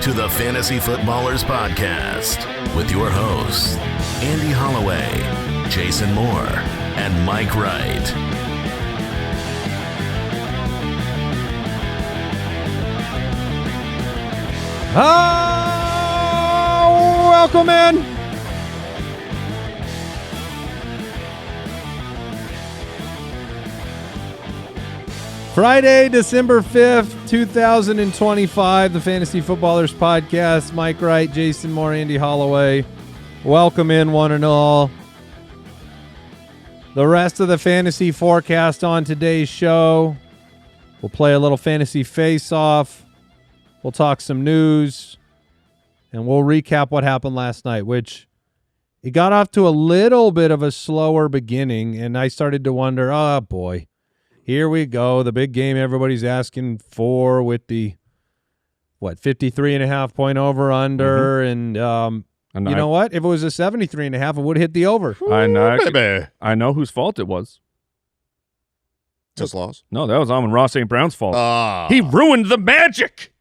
to the Fantasy Footballers Podcast with your hosts, Andy Holloway, Jason Moore, and Mike Wright. Oh, welcome in. Friday, December 5th, 2025, the Fantasy Footballers Podcast. Mike Wright, Jason Moore, Andy Holloway. Welcome in, one and all. The rest of the fantasy forecast on today's show. We'll play a little fantasy face-off. We'll talk some news. And we'll recap what happened last night, which it got off to a little bit of a slower beginning. And I started to wonder, oh, boy. Here we go, the big game everybody's asking for with the, 53.5 point over-under. And you know what? If it was a 73.5, it would have hit the over. I know whose fault it was. Just lost? No, that was Amon-Ra St. Brown's fault. He ruined the magic.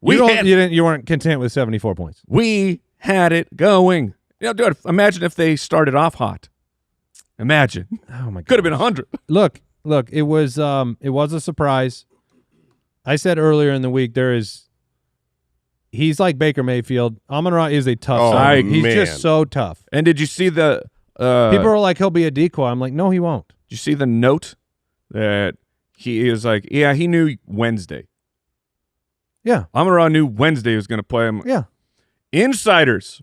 You weren't content with 74 points. We had it going. Dude, imagine if they started off hot. Imagine. Oh, my God. Could have been 100. Look, it was a surprise. I said earlier in the week he's like Baker Mayfield. Amon-Ra is a tough guy. He's just so tough. And did you see the people are like, he'll be a decoy. I'm like, no, he won't. Did you see the note that he is like, yeah, he knew Wednesday. Yeah. Amon-Ra knew Wednesday was going to play him. Yeah. Insiders.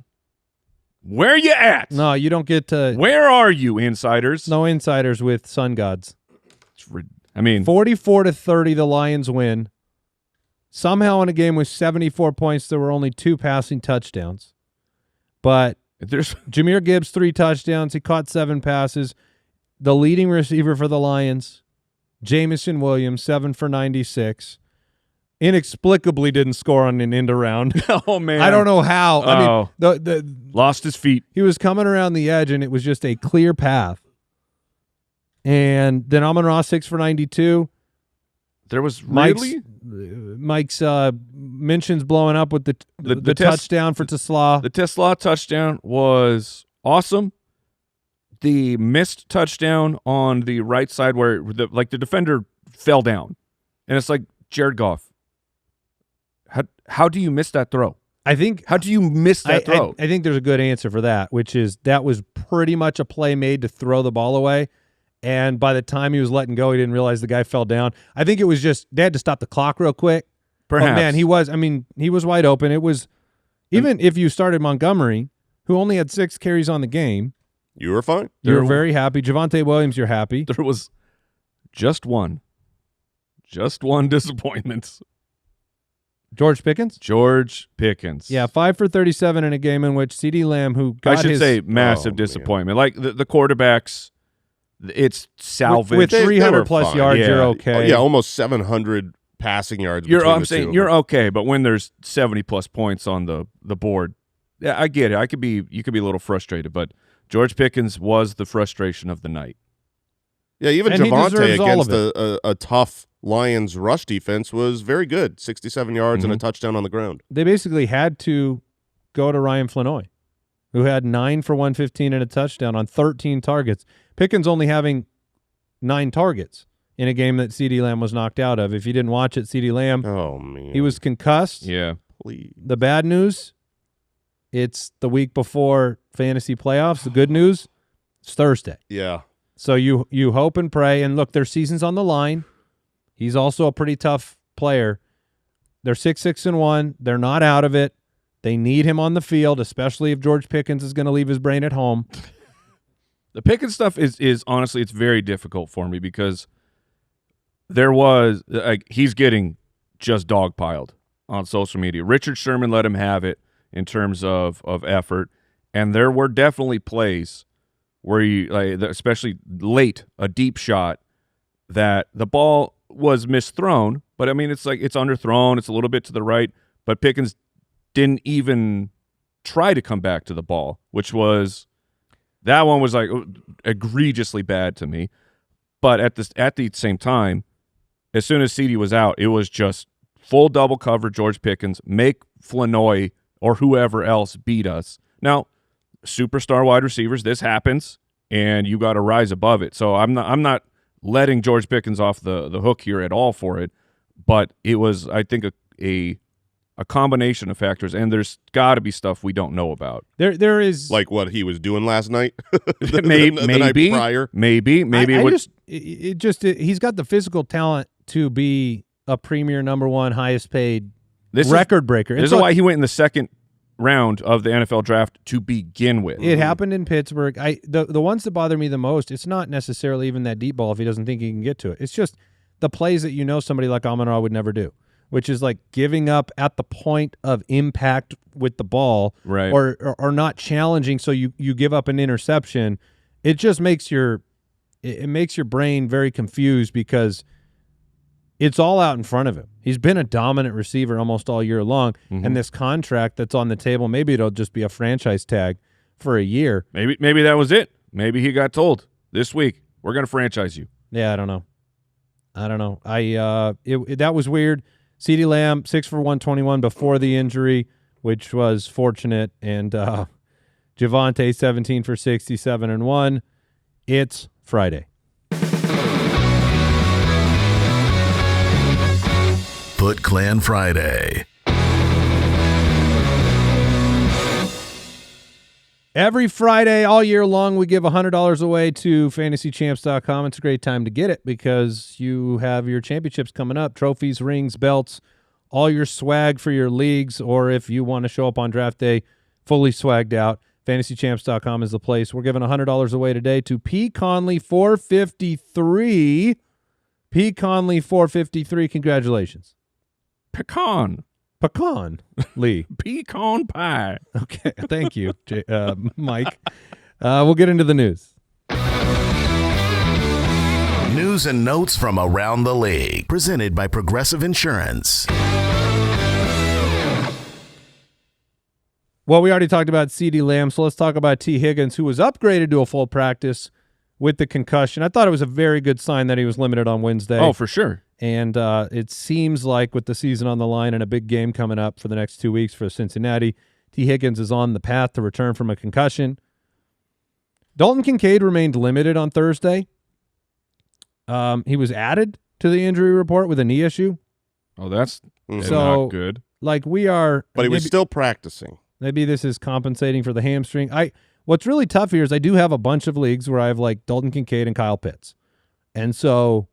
Where you at? No, you don't get to. Where are you, insiders? No insiders with sun gods. 44-30, the Lions win. Somehow in a game with 74 points, there were only 2 passing touchdowns. But there's Jahmyr Gibbs, 3 touchdowns. He caught 7 passes. The leading receiver for the Lions, Jamison Williams, 7 for 96. Inexplicably didn't score on an end around. Oh, man. I don't know how. I mean, lost his feet. He was coming around the edge, and it was just a clear path. And then Amon-Ra 6 for 92. There was really Mike's mentions blowing up with the touchdown for Tesla. The Tesla touchdown was awesome. The missed touchdown on the right side where the defender fell down, and it's like Jared Goff. How do you miss that throw? How do you miss that throw? I think there's a good answer for that, which is that was pretty much a play made to throw the ball away. And by the time he was letting go, he didn't realize the guy fell down. I think it was just they had to stop the clock real quick. Perhaps. But man, he was wide open. It was even if you started Montgomery, who only had 6 carries on the game. You were fine. You were very happy. Javonte Williams, you're happy. There was just one disappointment. George Pickens? Yeah, 5 for 37 in a game in which CeeDee Lamb, who got massive disappointment. Man. Like the quarterbacks, it's salvage. With 300-plus yards, you're okay. Almost 700 passing yards. I'm saying you're okay, but when there's 70-plus points on the board, yeah, I get it. You could be a little frustrated, but George Pickens was the frustration of the night. Yeah, even Javonte against a tough Lions rush defense was very good. 67 yards and a touchdown on the ground. They basically had to go to Ryan Flanoy, who had 9 for 115 and a touchdown on 13 targets. Pickens only having 9 targets in a game that CeeDee Lamb was knocked out of. If you didn't watch it, CeeDee Lamb, he was concussed. Yeah. Please. The bad news, it's the week before fantasy playoffs. The good news, it's Thursday. Yeah. So you hope and pray. And look, their season's on the line. He's also a pretty tough player. They're 6-1. They're not out of it. They need him on the field, especially if George Pickens is going to leave his brain at home. The Pickens stuff is honestly, it's very difficult for me because there was he's getting just dogpiled on social media. Richard Sherman let him have it in terms of effort, and there were definitely plays where especially late, a deep shot that the ball was misthrown, but I mean it's underthrown, it's a little bit to the right, but Pickens didn't even try to come back to the ball, which was that one was like egregiously bad to me. But at the same time, as soon as CeeDee was out, it was just full double cover George Pickens, make Flanoy or whoever else beat us. Now, superstar wide receivers, this happens, and you got to rise above it. So I'm not letting George Pickens off the hook here at all for it, but it was, I think, a combination of factors, and there's got to be stuff we don't know about. There is, like what he was doing last night, maybe the night prior. Maybe he's got the physical talent to be a premier number one, highest paid record breaker. This is why he went in the second round of the NFL draft to begin with. It happened in Pittsburgh. The ones that bother me the most, it's not necessarily even that deep ball if he doesn't think he can get to it. It's just the plays that somebody like Amon-Ra would never do, which is like giving up at the point of impact with the ball, right, or not challenging, so you give up an interception. It just makes your brain very confused because it's all out in front of him. He's been a dominant receiver almost all year long, and this contract that's on the table, maybe it'll just be a franchise tag for a year. Maybe that was it. Maybe he got told this week, we're going to franchise you. Yeah, I don't know. That was weird. CeeDee Lamb, 6 for 121 before the injury, which was fortunate, and Javonte, 17 for 67 and 1. It's Friday. Footclan Friday. Every Friday all year long, we give $100 away to fantasychamps.com. It's a great time to get it because you have your championships coming up, trophies, rings, belts, all your swag for your leagues, or if you want to show up on draft day fully swagged out, fantasychamps.com is the place. We're giving $100 away today to P. Conley 453. P. Conley 453, congratulations. Pecan Lee. Pecan pie. Okay, thank you, Mike. We'll get into the news. News and notes from around the league, presented by Progressive Insurance. Well, we already talked about CeeDee Lamb, so let's talk about T. Higgins, who was upgraded to a full practice with the concussion. I thought it was a very good sign that he was limited on Wednesday. Oh, for sure. And it seems like with the season on the line and a big game coming up for the next 2 weeks for Cincinnati, T. Higgins is on the path to return from a concussion. Dalton Kincaid remained limited on Thursday. He was added to the injury report with a knee issue. Oh, that's not good. Like we are, but he was still practicing. Maybe this is compensating for the hamstring. What's really tough here is I do have a bunch of leagues where I have like Dalton Kincaid and Kyle Pitts, and so.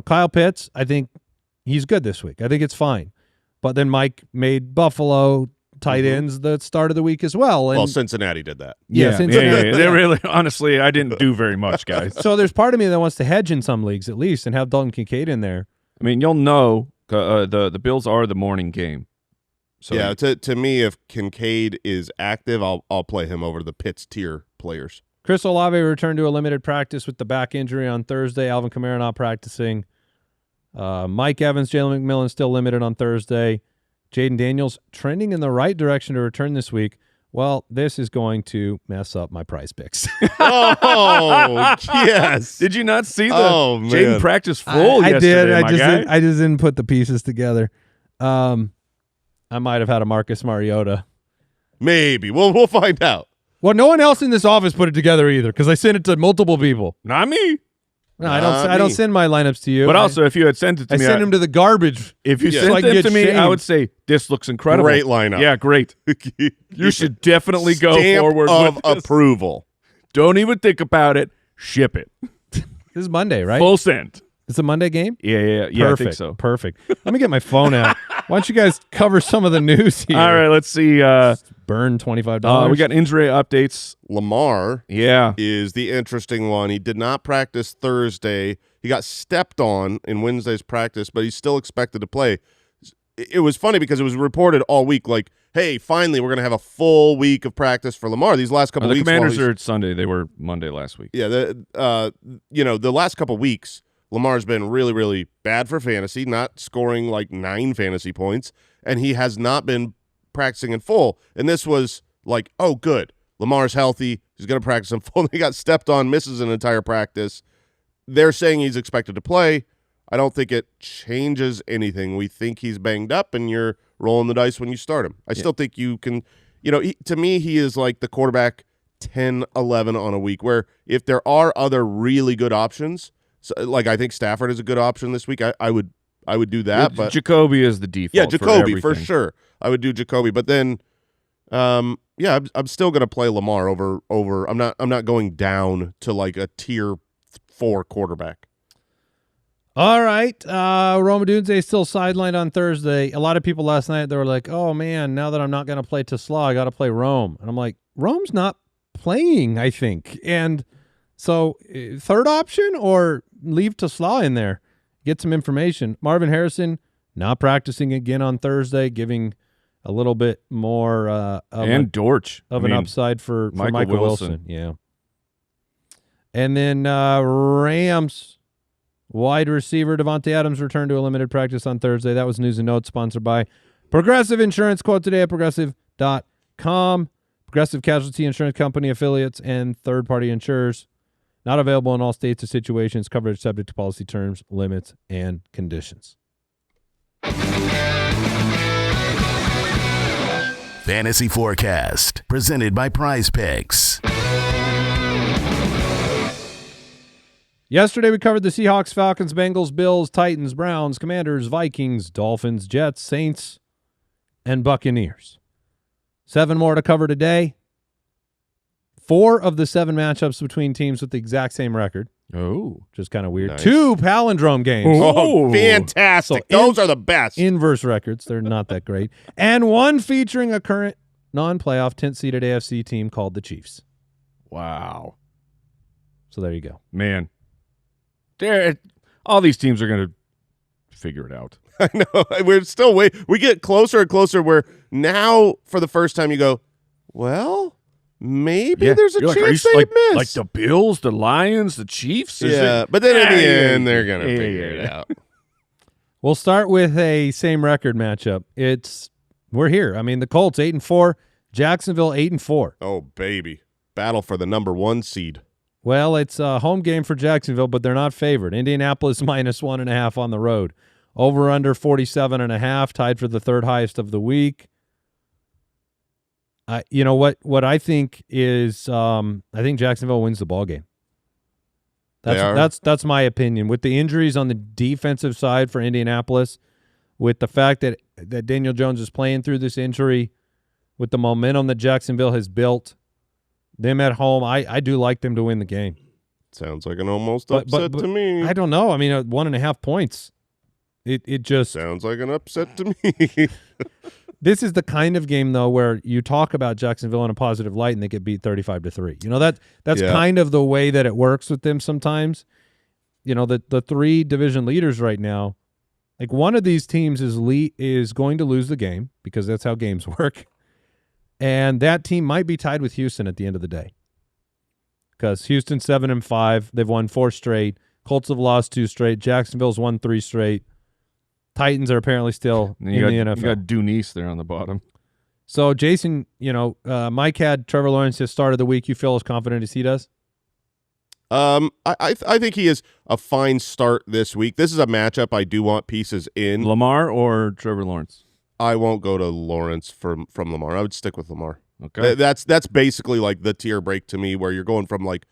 Kyle Pitts, I think he's good this week. I think it's fine. But then Mike made Buffalo tight ends the start of the week as well. And Cincinnati did that. Yeah, Cincinnati. Yeah. They really, honestly, I didn't do very much, guys. So there's part of me that wants to hedge in some leagues at least and have Dalton Kincaid in there. I mean, you'll know the Bills are the morning game. So yeah, to me, if Kincaid is active, I'll play him over the Pitts tier players. Chris Olave returned to a limited practice with the back injury on Thursday. Alvin Kamara not practicing. Mike Evans, Jalen McMillan still limited on Thursday. Jaden Daniels trending in the right direction to return this week. Well, this is going to mess up my prize picks. Oh, yes. Did you not see the Jaden practice full yesterday? I did. I just didn't put the pieces together. I might have had a Marcus Mariota. Maybe. We'll find out. Well, no one else in this office put it together either because I sent it to multiple people. Not me. No, I don't send my lineups to you. But also, if you had sent it to me, I sent them to the garbage. If you sent them to me, I would say this looks incredible. Great lineup. Yeah, great. You should definitely go Stamp forward of with this. approval. Don't even think about it. Ship it. This is Monday, right? Full send. It's a Monday game? Yeah. Perfect. I think so. Perfect. Let me get my phone out. Why don't you guys cover some of the news here? All right, let's see. Burn $25. We got injury updates. Lamar is the interesting one. He did not practice Thursday. He got stepped on in Wednesday's practice, but he's still expected to play. It was funny because it was reported all week like, hey, finally we're going to have a full week of practice for Lamar. These last couple weeks. The Commanders are Sunday. They were Monday last week. Yeah, the last couple weeks, Lamar's been really, really bad for fantasy, not scoring like 9 fantasy points, and he has not been practicing in full. And this was like, oh, good. Lamar's healthy. He's going to practice in full. He got stepped on, misses an entire practice. They're saying he's expected to play. I don't think it changes anything. We think he's banged up, and you're rolling the dice when you start him. I still think you can, to me, he is like the quarterback 10, 11 on a week, where if there are other really good options, so, like I think Stafford is a good option this week, I would do that. But Jacoby is the default. Yeah, Jacoby for everything. sure. I would do Jacoby, but then, I'm still going to play Lamar over. I'm not going down to like a tier 4 quarterback. All right. Rome Odunze still sidelined on Thursday. A lot of people last night, they were like, oh, man, now that I'm not going to play Tesla, I got to play Rome. And I'm like, Rome's not playing, I think. And so third option or leave Tesla in there. Get some information. Marvin Harrison not practicing again on Thursday, giving a little bit more Dortch of an upside for Michael Wilson. Yeah. And then Rams wide receiver Devontae Adams returned to a limited practice on Thursday. That was News and Notes sponsored by Progressive Insurance. Quote today at progressive.com. Progressive Casualty Insurance Company affiliates and third-party insurers. Not available in all states or situations. Coverage subject to policy terms, limits, and conditions. Fantasy Forecast, presented by Prize Picks. Yesterday we covered the Seahawks, Falcons, Bengals, Bills, Titans, Browns, Commanders, Vikings, Dolphins, Jets, Saints, and Buccaneers. 7 more to cover today. 4 of the 7 matchups between teams with the exact same record. Oh. Which is kind of weird. Nice. 2 palindrome games. Oh, fantastic. So Those are the best. Inverse records. They're not that great. And 1 featuring a current non-playoff 10th-seeded AFC team called the Chiefs. Wow. So there you go. Man. All these teams are going to figure it out. I know. We're still we get closer and closer where now for the first time you go, well, maybe there's a chance they miss. Like the Bills, the Lions, the Chiefs? But then in the end, they're going to figure it out. We'll start with a same record matchup. We're here. I mean, the Colts 8-4, Jacksonville 8-4. Oh, baby. Battle for the number 1 seed. Well, it's a home game for Jacksonville, but they're not favored. Indianapolis -1.5 on the road. Over under 47.5, tied for the third highest of the week. You know what I think is I think Jacksonville wins the ball game. That's my opinion. With the injuries on the defensive side for Indianapolis, with the fact that Daniel Jones is playing through this injury, with the momentum that Jacksonville has built, them at home, I do like them to win the game. Sounds like an almost upset to me. I don't know. I mean, 1.5 points. It just sounds like an upset to me. This is the kind of game though where you talk about Jacksonville in a positive light and they get beat 35-3. You know that's kind of the way that it works with them sometimes. You know, the 3 division leaders right now, like one of these teams is going to lose the game because that's how games work. And that team might be tied with Houston at the end of the day. Because Houston's 7-5, they've won 4 straight. Colts have lost 2 straight. Jacksonville's won 3 straight. Titans are apparently still in the NFL. You got Dunice there on the bottom. So, Jason, Mike had Trevor Lawrence his start of the week. You feel as confident as he does? I think he is a fine start this week. This is a matchup I do want pieces in. Lamar or Trevor Lawrence? I won't go to Lawrence from Lamar. I would stick with Lamar. Okay. That's basically like the tier break to me where you're going from like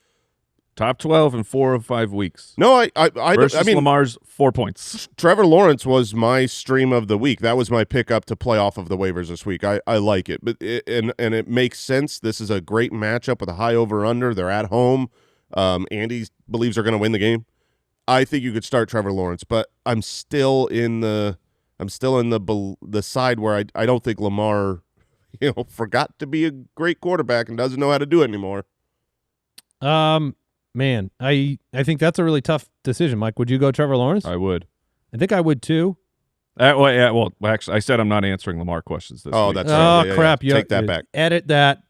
top 12 in 4 of 5 weeks. No, versus I mean Lamar's 4 points. Trevor Lawrence was my stream of the week. That was my pickup to play off of the waivers this week. I like it, but it makes sense. This is a great matchup with a high over under. They're at home. Andy believes they're going to win the game. I think you could start Trevor Lawrence, but I'm still in the side where I don't think Lamar, forgot to be a great quarterback and doesn't know how to do it anymore. Man, I think that's a really tough decision, Mike. Would you go Trevor Lawrence? I would. I think I would too. Well, actually, I said I'm not answering Lamar questions this week. That's right. Oh, crap. Yeah. Take that back. Edit that.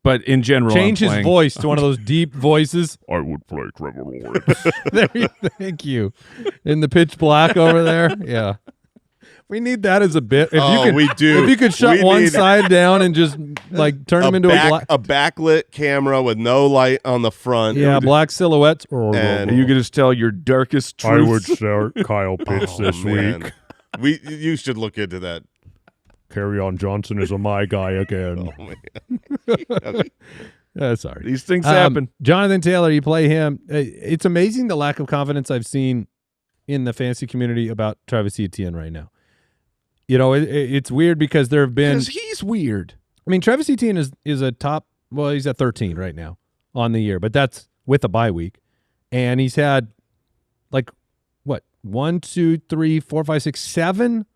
But in general, change his voice to one of those deep voices. I would play Trevor Lawrence. Thank you. In the pitch black over there. Yeah. We need that as a bit. We do. If you could shut one side down and just turn him into a backlit camera with no light on the front. Yeah, black silhouettes. And you could just tell your darkest truth. I would start Kyle Pitts this week. You should look into that. Kerryon Johnson is my guy again. Oh, man. Sorry. These things happen. Jonathan Taylor, you play him. It's amazing the lack of confidence I've seen in the fantasy community about Travis Etienne right now. You know, it's weird because there have been... Because he's weird. I mean, Travis Etienne is a top... Well, he's at 13 right now on the year, but that's with a bye week. And he's had, like, what, 1, 2, 3, 4, 5, 6, 7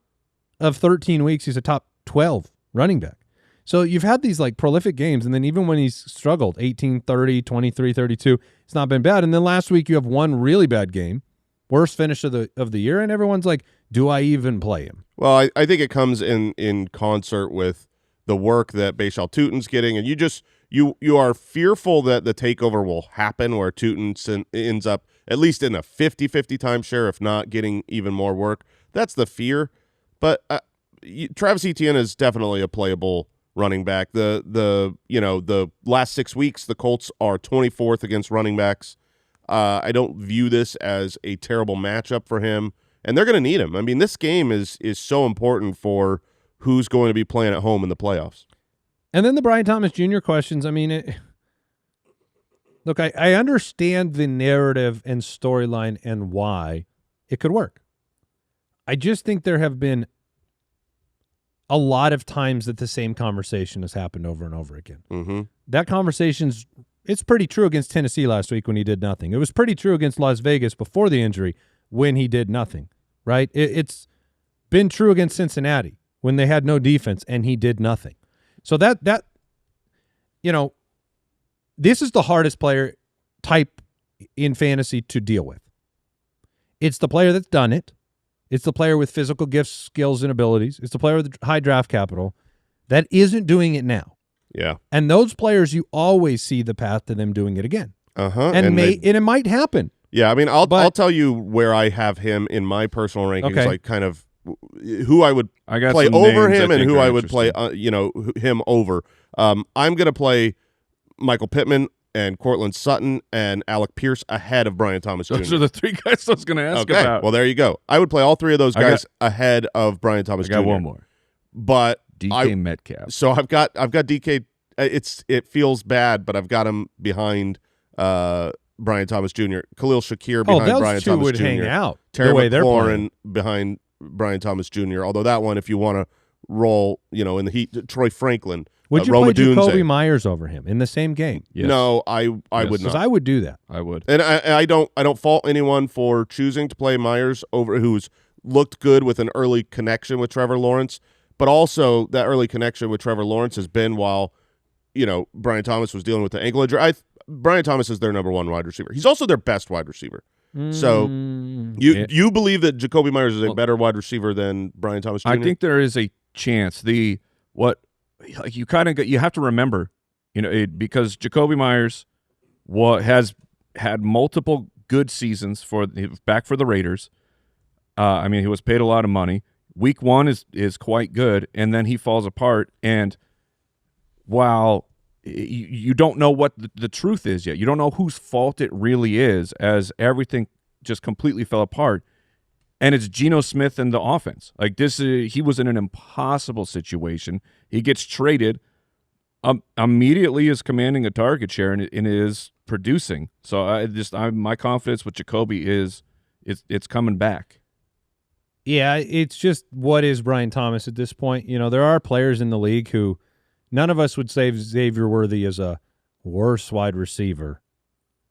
of 13 weeks. He's a top 12 running back. So you've had these, like, prolific games, and then even when he's struggled, 18, 30, 23, 32, it's not been bad. And then last week you have one really bad game, worst finish of the year, and everyone's like, do I even play him? Well, I think it comes in concert with the work that Bashal Tutin's getting, and you are fearful that the takeover will happen where Tutin ends up at least in a 50-50 timeshare, if not getting even more work. That's the fear. But Travis Etienne is definitely a playable running back. The last 6 weeks, the Colts are 24th against running backs. I don't view this as a terrible matchup for him, and they're going to need him. I mean, this game is so important for who's going to be playing at home in the playoffs. And then the Brian Thomas Jr. questions. I mean, look, I understand the narrative and storyline and why it could work. I just think there have been a lot of times that the same conversation has happened over and over again. Mm-hmm. That it's pretty true against Tennessee last week when he did nothing. It was pretty true against Las Vegas before the injury when he did nothing, right? It's been true against Cincinnati when they had no defense and he did nothing. So that this is the hardest player type in fantasy to deal with. It's the player that's done it. It's the player with physical gifts, skills, and abilities. It's the player with high draft capital that isn't doing it now. Yeah. And those players, you always see the path to them doing it again. Uh-huh. And it might happen. Yeah, I mean, I'll tell you where I have him in my personal rankings, Okay. like kind of who I would play some over names him I and think who are I would play, interesting. him over. I'm going to play Michael Pittman and Cortland Sutton and Alec Pierce ahead of Brian Thomas Jr. Those are the three guys I was going to ask Okay, about. well, there you go. I would play all three of those guys ahead of Brian Thomas Jr. I got one more. But DK Metcalf. So I've got DK. It feels bad, but I've got him behind Brian Thomas Jr. Khalil Shakir behind those Brian two Thomas would Jr. hang out Terry the way they're playing. McLaurin behind Brian Thomas Jr. Although that one, if you want to roll, in the heat, Troy Franklin. Would you Rome play Odunze. Jacoby Myers over him in the same game? Yes. No, I would Because not. I would do that. I would. And I don't fault anyone for choosing to play Myers over who's looked good with an early connection with Trevor Lawrence, but also that early connection with Trevor Lawrence has been while Brian Thomas was dealing with the ankle injury. Brian Thomas is their number one wide receiver. He's also their best wide receiver. So you believe that Jacoby Myers is a better wide receiver than Brian Thomas Jr.? I think there is a chance. You have to remember, because Jacoby Myers has had multiple good seasons back for the Raiders. I mean, he was paid a lot of money. Week 1 is quite good, and then he falls apart. And while you don't know what the truth is yet, you don't know whose fault it really is, as everything just completely fell apart. And it's Geno Smith and the offense. Like this, he was in an impossible situation. He gets traded, immediately is commanding a target share and is producing. So my confidence with Jacoby it's coming back. Yeah, it's just what is Brian Thomas at this point? There are players in the league who none of us would say Xavier Worthy is a worse wide receiver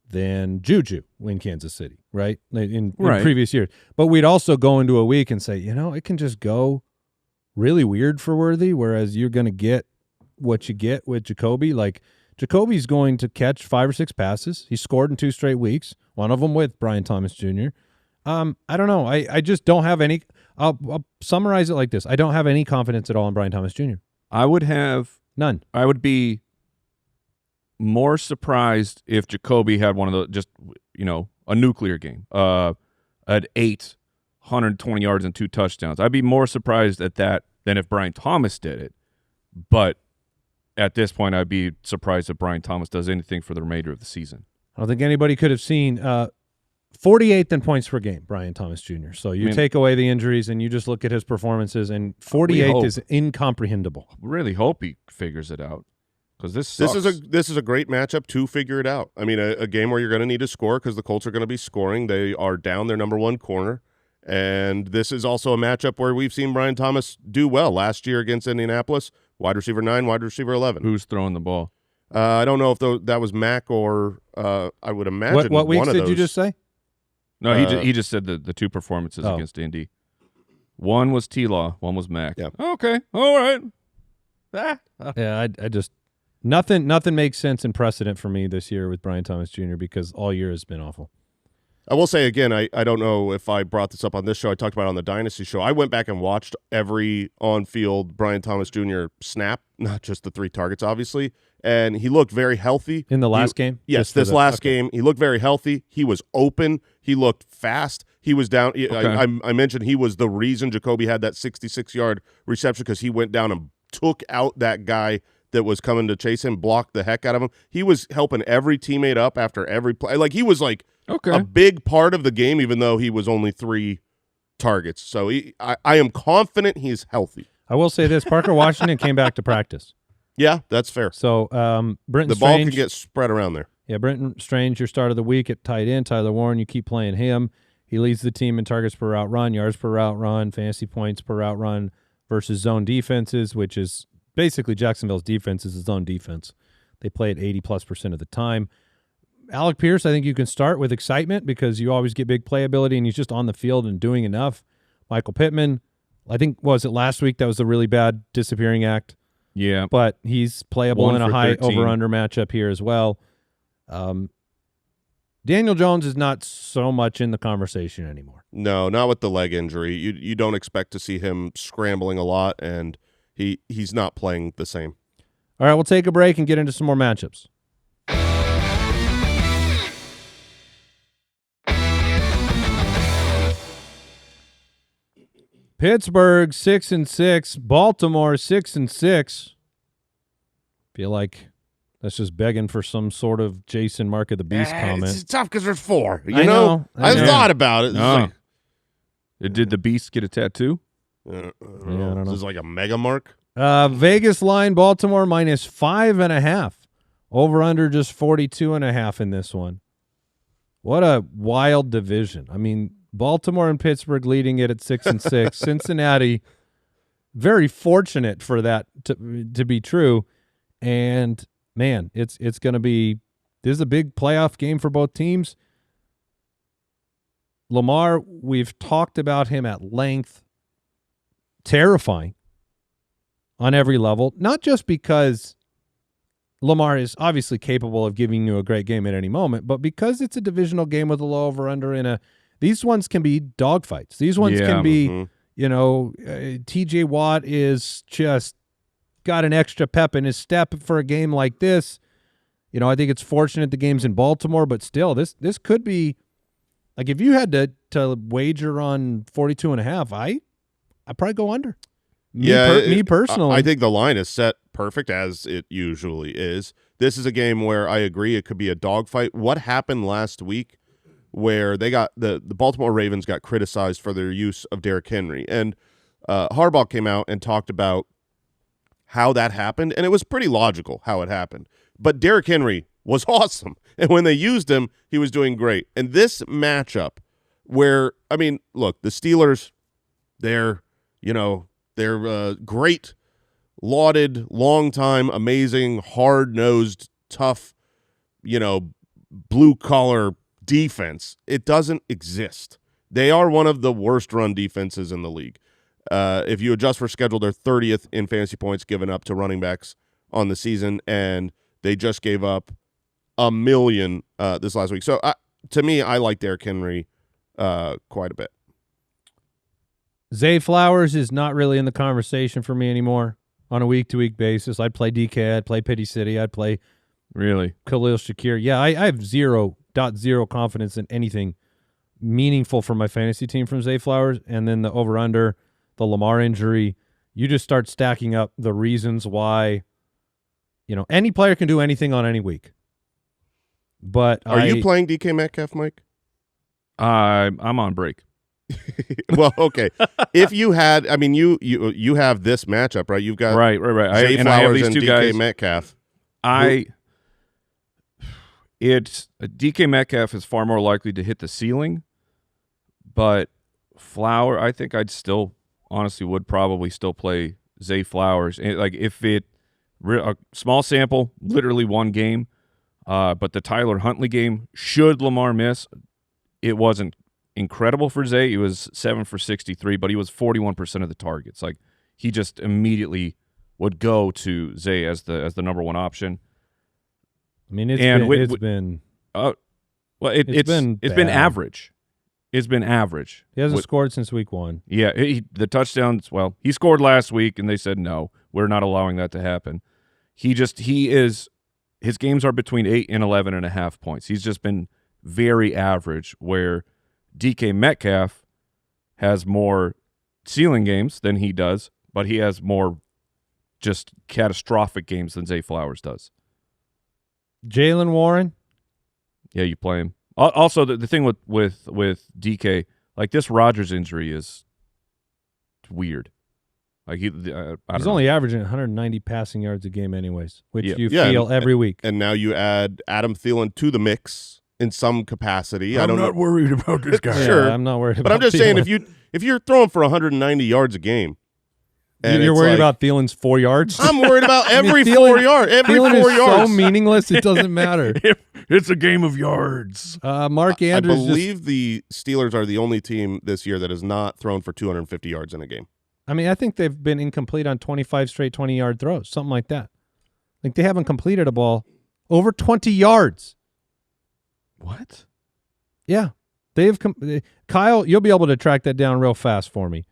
than Juju in Kansas City, right? In previous years. But we'd also go into a week and say, it can just go really weird for Worthy, whereas you're going to get what you get with Jacoby. Like, Jacoby's going to catch 5 or 6 passes. He scored in 2 straight weeks, one of them with Brian Thomas Jr. I don't know. I just don't have any – I'll summarize it like this. I don't have any confidence at all in Brian Thomas Jr. I would have – none. I would be more surprised if Jacoby had one of the just, a nuclear game, at 120 yards and 2 touchdowns. I'd be more surprised at that than if Brian Thomas did it. But at this point, I'd be surprised if Brian Thomas does anything for the remainder of the season. I don't think anybody could have seen 48th in points per game, Brian Thomas Jr. So you take away the injuries and you just look at his performances, and 48th is incomprehensible. Really hope he figures it out, because this sucks. This is a great matchup to figure it out. I mean, a game where you're going to need to score because the Colts are going to be scoring. They are down their number one corner, and this is also a matchup where we've seen Brian Thomas do well. Last year against Indianapolis, wide receiver 9, wide receiver 11. Who's throwing the ball? I don't know if that was Mac or I would imagine what weeks one of did those. you just say? No, he just said the two performances against Indy. One was T-Law, one was Mac. Yeah. Okay, all right. Yeah, I just nothing makes sense in precedent for me this year with Brian Thomas Jr. because all year has been awful. I will say again, I don't know if I brought this up on this show. I talked about it on the Dynasty show. I went back and watched every on-field Brian Thomas Jr. snap, not just the 3 targets, obviously, and he looked very healthy. In the last game? Yes, this last game. He looked very healthy. He was open. He looked fast. He was down. Okay. I mentioned he was the reason Jacoby had that 66-yard reception because he went down and took out that guy that was coming to chase him, blocked the heck out of him. He was helping every teammate up after every play. Like, he was like a big part of the game, even though he was only 3 targets. So I am confident he's healthy. I will say this, Parker Washington came back to practice. Yeah, that's fair. So Brenton the Strange, ball can get spread around there. Yeah, Brenton Strange, your start of the week at tight end. Tyler Warren, you keep playing him. He leads the team in targets per route run, yards per route run, fantasy points per route run versus zone defenses, which is basically Jacksonville's defense is a zone defense. They play it 80+% of the time. Alec Pierce, I think you can start with excitement because you always get big playability, and he's just on the field and doing enough. Michael Pittman, I think, was it last week that was a really bad disappearing act? Yeah. But he's playable 1 in a for high 13. over-under matchup here as well. Daniel Jones is not so much in the conversation anymore. No, not with the leg injury. You don't expect to see him scrambling a lot, and he's not playing the same. All right, we'll take a break and get into some more matchups. Pittsburgh 6-6, Baltimore 6-6. Feel like that's just begging for some sort of Jason Mark of the Beast comment. It's tough because there's 4. I know. I thought about it. Did the Beast get a tattoo? I don't know. This is like a mega mark. Vegas line, Baltimore -5.5. Over under just 42.5 in this one. What a wild division. I mean, Baltimore and Pittsburgh leading it at 6-6. Cincinnati, very fortunate for that to be true. And man, it's going to be, this is a big playoff game for both teams. Lamar, we've talked about him at length. Terrifying on every level, not just because Lamar is obviously capable of giving you a great game at any moment, but because it's a divisional game with a low over-under these ones can be dogfights. These ones can be, TJ Watt is just got an extra pep in his step for a game like this. I think it's fortunate the game's in Baltimore, but still, this could be, like, if you had to wager on 42.5, I'd probably go under. Me personally. I think the line is set perfect as it usually is. This is a game where I agree it could be a dogfight. What happened last week where they got the Baltimore Ravens got criticized for their use of Derrick Henry, and Harbaugh came out and talked about how that happened, and it was pretty logical how it happened. But Derrick Henry was awesome, and when they used him, he was doing great. And this matchup where, I mean, look, the Steelers, they're great, lauded, long-time, amazing, hard-nosed, tough, blue-collar defense. It doesn't exist. They are one of the worst run defenses in the league. If you adjust for schedule, they're 30th in fantasy points given up to running backs on the season, and they just gave up 1 million this last week. So, to me, I like Derrick Henry quite a bit. Zay Flowers is not really in the conversation for me anymore on a week-to-week basis. I'd play DK. I'd play Pity City. I'd play Really? Khalil Shakir. Yeah, I have 0.0 confidence in anything meaningful for my fantasy team from Zay Flowers. And then the over-under, the Lamar injury, you just start stacking up the reasons why, any player can do anything on any week. But Are you playing DK Metcalf, Mike? I'm on break. Well, okay. If you had, I mean, you have this matchup, right? You've got Right. Zay And I have Flowers these and two DK guys. Metcalf. DK Metcalf is far more likely to hit the ceiling, but Flower, I think I'd still honestly would probably still play Zay Flowers. Like if a small sample, literally one game, but the Tyler Huntley game, should Lamar miss, it wasn't incredible for Zay. He was 7 for 63, but he was 41% of the targets. Like he just immediately would go to Zay as the number one option. I mean, it's been average. It's been average. He hasn't scored since week 1. Yeah, the touchdowns. Well, he scored last week, and they said no, we're not allowing that to happen. His games are between 8 and 11.5 points. He's just been very average. Where DK Metcalf has more ceiling games than he does, but he has more just catastrophic games than Zay Flowers does. Jaylen Warren? Yeah, you play him. Also, the thing with DK, like this Rodgers injury is weird. Like he's only averaging 190 passing yards a game anyways, which you feel feel every week. And now you add Adam Thielen to the mix in some capacity. I'm not worried about this guy. Sure, yeah, I'm not worried about But I'm just Thielen. saying, if you're throwing for 190 yards a game, and you're worried like, about Thielen's 4 yards? I'm worried about every Thielen, 4 yards. Every Thielen 4 is yards. so meaningless, it doesn't matter. It's a game of yards. Mark Andrews. I believe the Steelers are the only team this year that has not thrown for 250 yards in a game. I mean, I think they've been incomplete on 25 straight 20-yard throws, something like that. Like they haven't completed a ball over 20 yards. What? Yeah, Kyle, you'll be able to track that down real fast for me.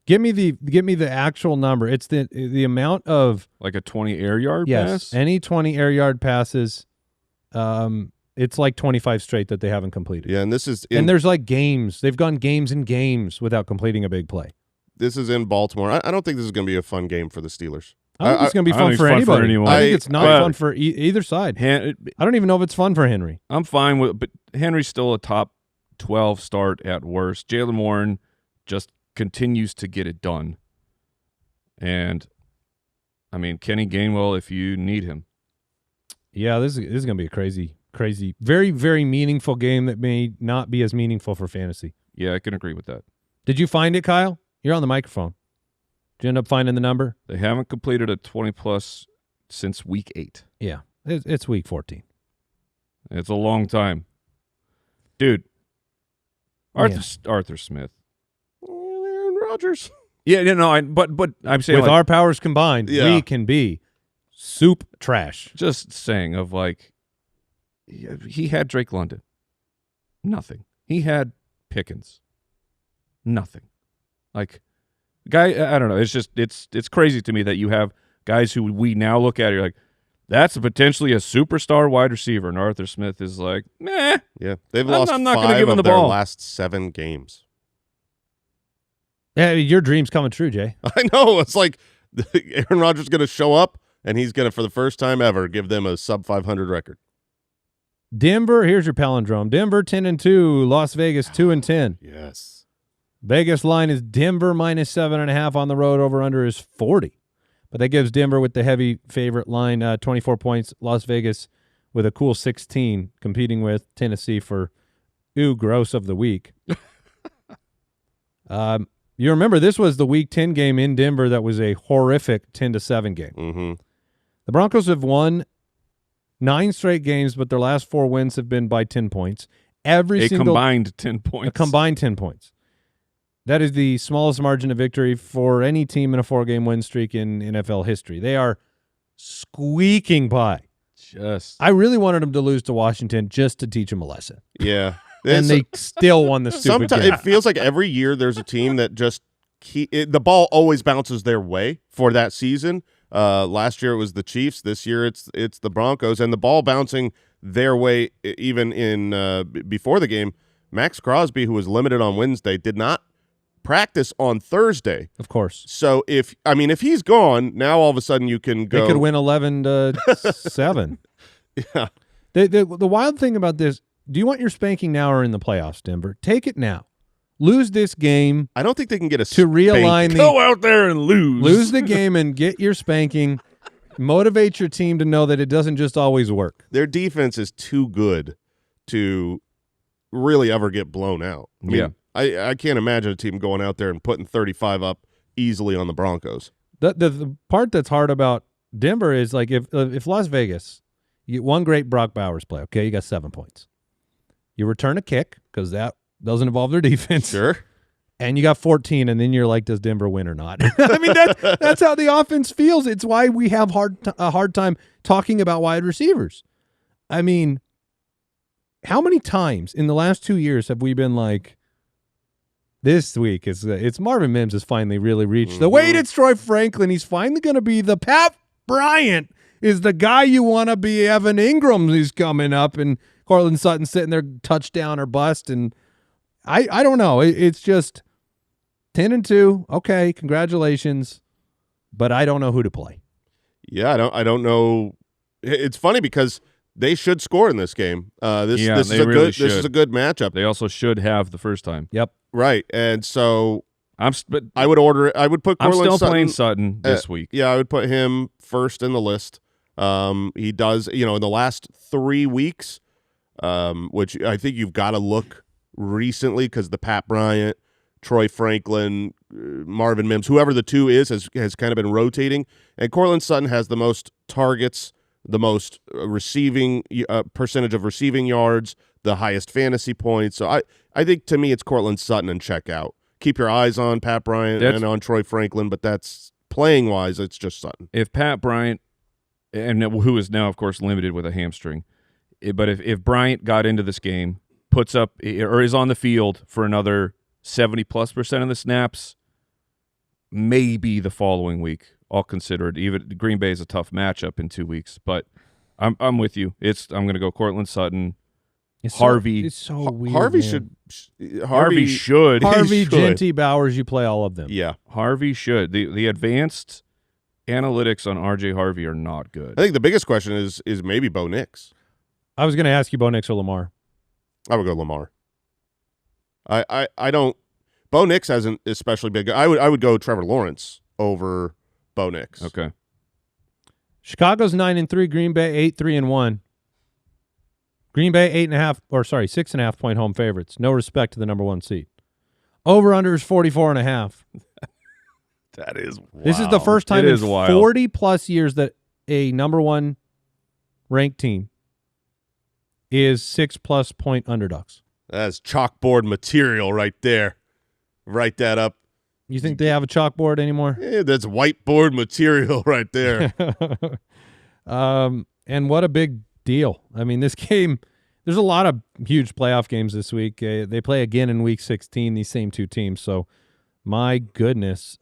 Give me the actual number. It's the amount of like a 20 air yard pass. Any 20 air yard passes. It's like 25 straight that they haven't completed. Yeah, and this is and there's like games. They've gone games and games without completing a big play. This is in Baltimore. I don't think this is going to be a fun game for the Steelers. I don't think it's going to be fun for anybody. I think it's not fun for either side. I don't even know if it's fun for Henry. I'm fine with, but Henry's still a top 12 start at worst. Jaylen Warren just continues to get it done. And, I mean, Kenny Gainwell if you need him. Yeah, this is going to be a crazy, very, very meaningful game that may not be as meaningful for fantasy. Yeah, I can agree with that. Did you find it, Kyle? You're on the microphone. Did you end up finding the number? They haven't completed a 20-plus since week 8. Yeah, it's week 14. It's a long time. Dude, Arthur Smith. Aaron Rodgers. Yeah, but I'm saying with our powers combined, we can be soup trash. Just saying of like, he had Drake London. Nothing. He had Pickens. Nothing. Like, guy, I don't know. It's just it's crazy to me that you have guys who we now look at. You're like, that's potentially a superstar wide receiver, and Arthur Smith is like, meh. Yeah, they've lost I'm not 5 give him of the their ball. last 7 games. Yeah, your dream's coming true, Jay. I know. It's like Aaron Rodgers going to show up, and he's going to, for the first time ever, give them a sub 500 record. Denver, here's your palindrome. Denver 10-2, Las Vegas 2-10. Yes. Vegas line is Denver minus 7.5 on the road. Over under is 40. But that gives Denver with the heavy favorite line 24 points. Las Vegas with a cool 16 competing with Tennessee for gross of the week. You remember this was the week 10 game in Denver that was a horrific 10-7 game. Mm-hmm. The Broncos have won 9 straight games, but their last 4 wins have been by 10 points. Combined 10 points. A combined 10 points. That is the smallest margin of victory for any team in a 4-game win streak in NFL history. They are squeaking by. I really wanted them to lose to Washington just to teach them a lesson. Yeah. And they still won the stupid game. It feels like every year there's a team that just the ball always bounces their way for that season. Last year it was the Chiefs. This year it's the Broncos, and the ball bouncing their way even in before the game. Max Crosby, who was limited on Wednesday, did not practice on Thursday. Of course. So if he's gone, now all of a sudden you can go. They could win 11-7. Yeah. The wild thing about this, do you want your spanking now or in the playoffs, Denver? Take it now. Lose this game. I don't think they can get a to realign Go out there and lose the game and get your spanking. Motivate your team to know that it doesn't just always work. Their defense is too good to really ever get blown out. I mean, I can't imagine a team going out there and putting 35 up easily on the Broncos. The part that's hard about Denver is like if Las Vegas, you get one great Brock Bowers play, okay, you got 7 points. You return a kick because that doesn't involve their defense. Sure. And you got 14, and then you're like, does Denver win or not? I mean, that's how the offense feels. It's why we have a hard time talking about wide receivers. I mean, how many times in the last 2 years have we been like, this week it's Marvin Mims has finally really reached the wait, it's Troy Franklin. He's finally going to be the Pat Bryant is the guy you want to be. Evan Ingram is coming up, and Cortland Sutton sitting there touchdown or bust, and I don't know. It's just 10-2. Okay, congratulations, but I don't know who to play. Yeah, I don't know. It's funny because they should score in this game. This is a good matchup. They also should have the first time. Yep. Right, and so I would put Cortland I'm still Sutton, playing Sutton this week. Yeah, I would put him first in the list. He does, in the last 3 weeks, which I think you've got to look recently because the Pat Bryant, Troy Franklin, Marvin Mims, whoever the two is, has kind of been rotating. And Cortland Sutton has the most targets, the most receiving percentage of receiving yards, the highest fantasy points. So I think to me it's Cortland Sutton and check out. Keep your eyes on Pat Bryant and on Troy Franklin, but that's playing wise, it's just Sutton. If Pat Bryant, and who is now of course limited with a hamstring, but if Bryant got into this game, puts up or is on the field for another 70+% of the snaps, maybe the following week, all considered. Even Green Bay is a tough matchup in 2 weeks, but I'm with you. I'm going to go Cortland Sutton. Harvey. It's so weird. Harvey should. Harvey, Genty, Bowers, you play all of them. Yeah. Harvey should. The advanced analytics on RJ Harvey are not good. I think the biggest question is maybe Bo Nix. I was going to ask you Bo Nix or Lamar. I would go Lamar. I don't. Bo Nix hasn't especially big. I would go Trevor Lawrence over Bo Nix. Okay. Chicago's 9-3. Green Bay 8-3-1. Green Bay 6.5 point home favorites. No respect to the number 1 seed. Over under is 44.5. That is wild. This is the first time in 40 plus years that a number 1 ranked team is 6+ point underdogs. That's chalkboard material right there. Write that up. You think they have a chalkboard anymore? Yeah, that's whiteboard material right there. And what a big deal. I mean, this game, there's a lot of huge playoff games this week. They play again in week 16, these same two teams. So, my goodness.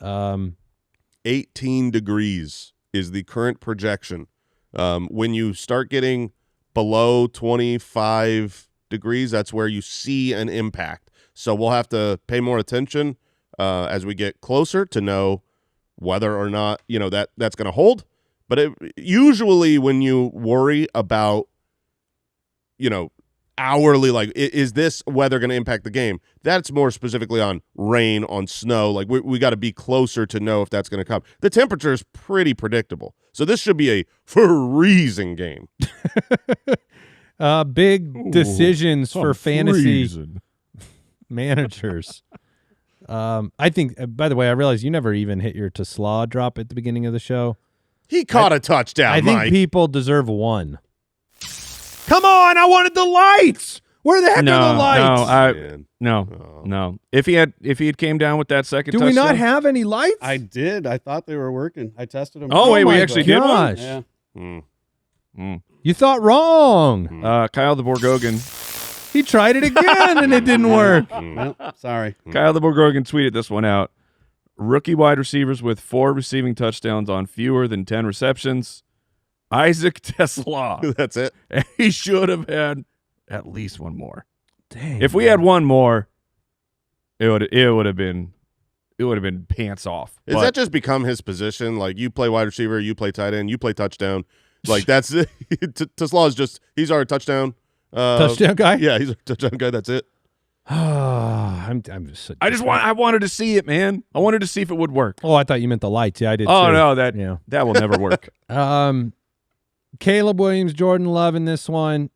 18 degrees is the current projection. When you start getting below 25 degrees, that's where you see an impact. So we'll have to pay more attention as we get closer to know whether or not that's going to hold. But usually when you worry about hourly, like is this weather going to impact the game, that's more specifically on rain, on snow. Like we got to be closer to know if that's going to come. The temperature is pretty predictable, so this should be a freezing game. Big decisions for fantasy managers. I think, by the way, I realized you never even hit your Tesla drop at the beginning of the show. He caught a touchdown, I Mike. think people deserve one. Come on, I wanted the lights. Where the heck are the lights? No. If he had came down with that second touchdown. Do we not have any lights? I did. I thought they were working. I tested them. Oh wait, we actually did one? Yeah. You thought wrong. Kyle the Borgogan. He tried it again, and it didn't work. Well, sorry. Kyle the Borgogan tweeted this one out. Rookie wide receivers with 4 receiving touchdowns on fewer than 10 receptions. Isaac Tesla. That's it. He should have had at least one more. Dang. If we had one more, it would have been pants off. Is that just become his position? Like you play wide receiver, you play tight end, you play touchdown. Like that's Tesla is just he's our touchdown Touchdown guy? Yeah, he's a touchdown guy. That's it. I'm just. I wanted to see it, man. I wanted to see if it would work. Oh, I thought you meant the lights. Yeah, I did. Oh too. no, that will never work. Caleb Williams, Jordan Love in this one.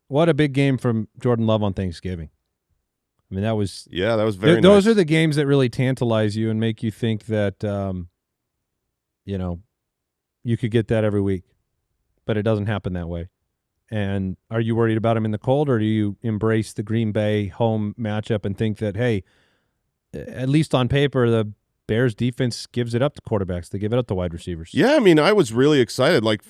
What a big game from Jordan Love on Thanksgiving. I mean, that was very nice. Those are the games that really tantalize you and make you think that you could get that every week, but it doesn't happen that way. And are you worried about him in the cold, or do you embrace the Green Bay home matchup and think that, hey, at least on paper, the Bears defense gives it up to quarterbacks. They give it up to wide receivers. Yeah, I mean, I was really excited. Like,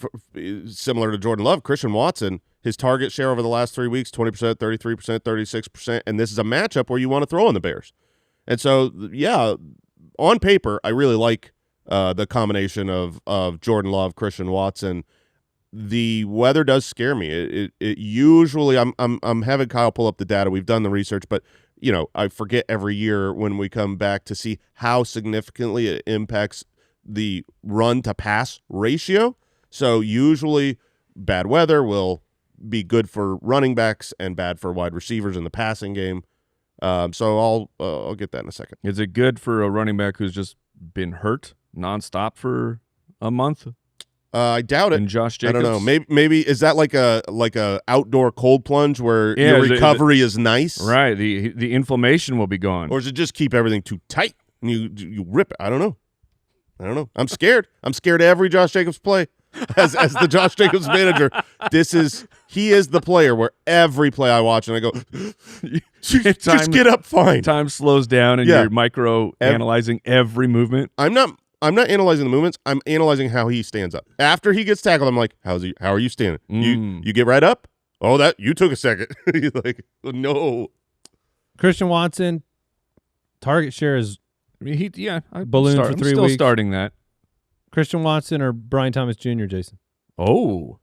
similar to Jordan Love, Christian Watson, his target share over the last 3 weeks, 20%, 33%, 36%, and this is a matchup where you want to throw on the Bears. And so, yeah, on paper, I really like the combination of Jordan Love, Christian Watson. The weather does scare me. It usually, I'm having Kyle pull up the data. We've done the research, but I forget every year when we come back to see how significantly it impacts the run to pass ratio. So usually bad weather will be good for running backs and bad for wide receivers in the passing game. So I'll get that in a second. Is it good for a running back who's just been hurt nonstop for a month? I doubt it. And Josh Jacobs? I don't know. Maybe is that like a outdoor cold plunge where your recovery is nice? Right. The inflammation will be gone. Or does it just keep everything too tight and you rip it? I don't know. I'm scared. I'm scared of every Josh Jacobs play. As the Josh Jacobs manager, he is the player where every play I watch and I go, just get up fine. Time slows down and you're micro analyzing every movement. I'm not analyzing the movements. I'm analyzing how he stands up. After he gets tackled, I'm like, how are you standing? You get right up? Oh, that you took a second. You're like, no. Christian Watson, target share is ballooned for 3 weeks. I'm still starting that. Christian Watson or Brian Thomas Jr., Jason? Oh.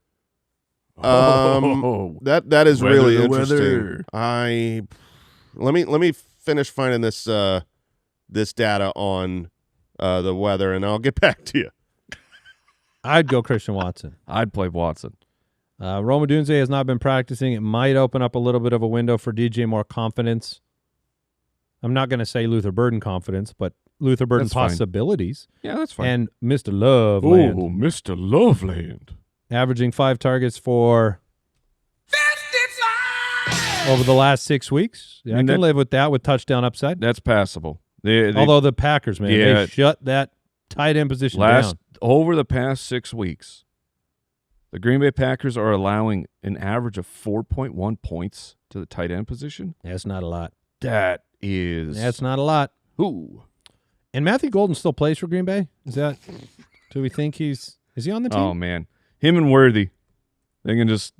That is really interesting. Let me finish finding this data on the weather, and I'll get back to you. I'd go Christian Watson. I'd play Watson. Rome Odunze has not been practicing. It might open up a little bit of a window for DJ Moore confidence. I'm not going to say Luther Burden confidence, but Luther Burden that's possibilities. Fine. Yeah, that's fine. And Mr. Loveland. Oh, Mr. Loveland. Averaging 5 targets for over the last 6 weeks. Yeah, I can live with that with touchdown upside. That's passable. Although the Packers, man, they shut that tight end position down. Over the past 6 weeks, the Green Bay Packers are allowing an average of 4.1 points to the tight end position. That's not a lot. That's not a lot. Ooh. And Matthew Golden still plays for Green Bay? Do we think is he on the team? Oh, man. Him and Worthy. They can just.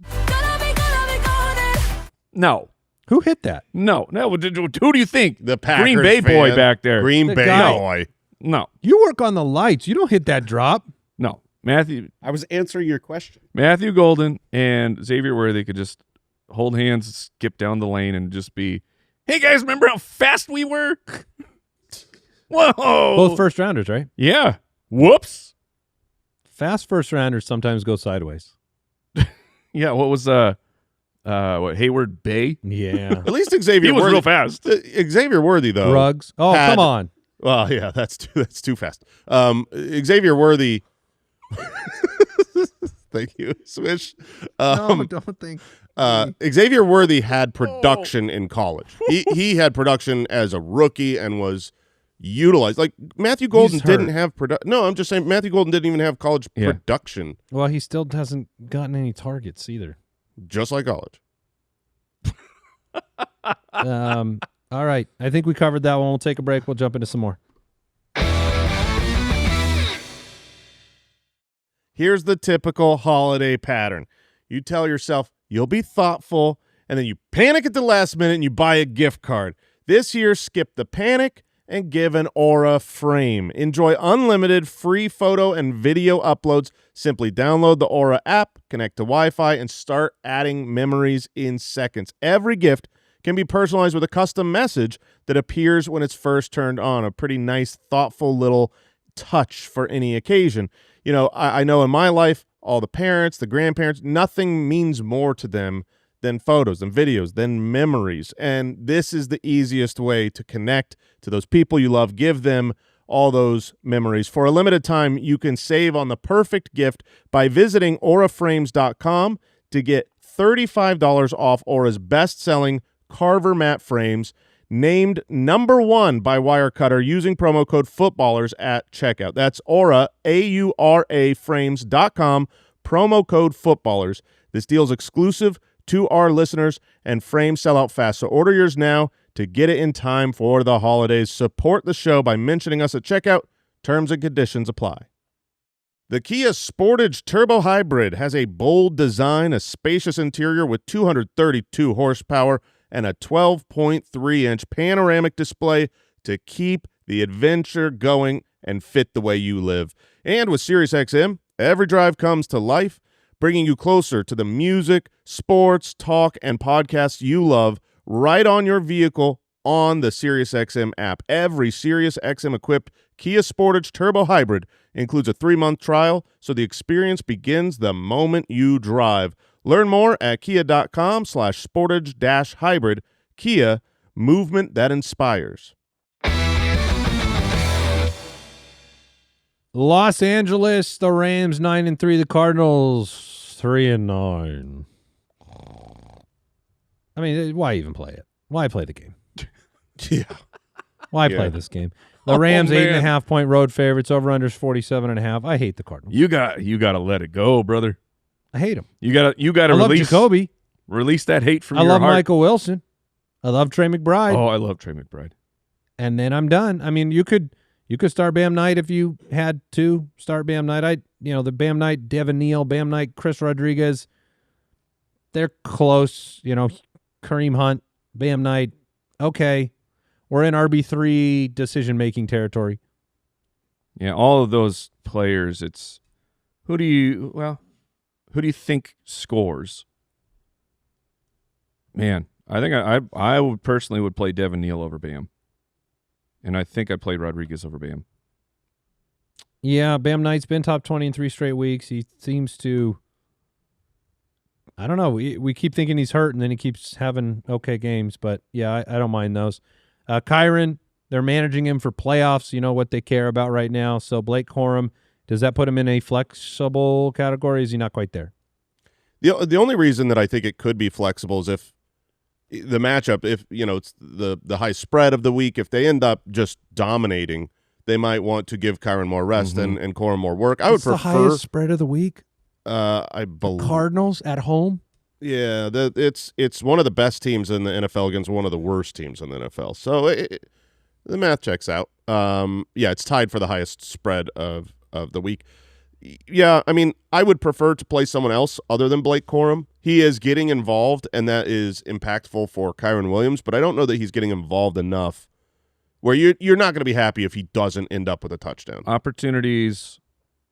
No. Who hit that? No. Who do you think? The Packers Green Bay fan. boy back there. Green Bay boy. No. You work on the lights. You don't hit that drop. No. Matthew. I was answering your question. Matthew Golden and Xavier Worthy could just hold hands, skip down the lane, and just be, hey, guys, remember how fast we were? Whoa. Both first rounders, right? Yeah. Whoops. Fast first rounders sometimes go sideways. Yeah. What was Hayward Bay? Yeah. At least Xavier he was Worthy. real fast. Xavier Worthy, though. Ruggs. Oh, come on. Well, yeah, that's too fast. Xavier Worthy. Thank you, Swish. No, don't think. Xavier Worthy had production in college. He had production as a rookie and was utilized. Like Matthew Golden didn't have production. No, I'm just saying Matthew Golden didn't even have college production. Well, he still hasn't gotten any targets either. Just like college. All right. I think we covered that one. We'll take a break. We'll jump into some more. Here's the typical holiday pattern. You tell yourself you'll be thoughtful, and then you panic at the last minute and you buy a gift card. This year, skip the panic and give an Aura frame. Enjoy unlimited free photo and video uploads. Simply download the Aura app, connect to Wi-Fi, and start adding memories in seconds. Every gift can be personalized with a custom message that appears when it's first turned on. A pretty nice, thoughtful little touch for any occasion. You know, I know in my life, all the parents, the grandparents, nothing means more to them then photos, then videos, then memories. And this is the easiest way to connect to those people you love. Give them all those memories. For a limited time, you can save on the perfect gift by visiting auraframes.com to get $35 off Aura's best-selling Carver mat frames, named #1 by Wirecutter using promo code footballers at checkout. That's Aura, AURA frames.com, promo code footballers. This deal is exclusive to our listeners, and frames sell out fast. So order yours now to get it in time for the holidays. Support the show by mentioning us at checkout. Terms and conditions apply. The Kia Sportage Turbo Hybrid has a bold design, a spacious interior with 232 horsepower, and a 12.3-inch panoramic display to keep the adventure going and fit the way you live. And with SiriusXM, every drive comes to life, bringing you closer to the music, sports, talk, and podcasts you love right on your vehicle on the SiriusXM app. Every SiriusXM-equipped Kia Sportage Turbo Hybrid includes a 3-month trial, so the experience begins the moment you drive. Learn more at kia.com/sportage-hybrid. Kia, movement that inspires. Los Angeles, the Rams 9-3, the Cardinals 3-9. I mean, why even play it? Why play the game? Yeah. Why play this game? The Rams 8.5-point road favorites, over/unders 47.5. I hate the Cardinals. You got to let it go, brother. I hate them. You got to love release Jacoby. Release that hate from I your love heart. Michael Wilson. I love Trey McBride. Oh, I love Trey McBride. And then I'm done. I mean, you could start Bam Knight if you had to start Bam Knight. The Bam Knight, Devin Neal, Bam Knight, Chris Rodriguez, they're close. Kareem Hunt, Bam Knight. Okay, we're in RB3 decision-making territory. Yeah, all of those players. It's who do you think scores? Man, I think I would personally would play Devin Neal over Bam. And I think I played Rodriguez over Bam. Yeah, Bam Knight's been top 20 in 3 straight weeks. He seems to, I don't know. We keep thinking he's hurt, and then he keeps having okay games. But, yeah, I don't mind those. Kyron, they're managing him for playoffs. You know what they care about right now. So Blake Corum, does that put him in a flexible category? Is he not quite there? The only reason that I think it could be flexible is if the matchup, if it's the high spread of the week, if they end up just dominating, they might want to give Kyron more rest and Corum more work. I would prefer the highest spread of the week. I believe Cardinals at home. Yeah, it's one of the best teams in the NFL against one of the worst teams in the NFL. So the math checks out. Yeah, it's tied for the highest spread of the week. Yeah, I mean, I would prefer to play someone else other than Blake Corum. He is getting involved, and that is impactful for Kyron Williams, but I don't know that he's getting involved enough where you're not going to be happy if he doesn't end up with a touchdown. Opportunities,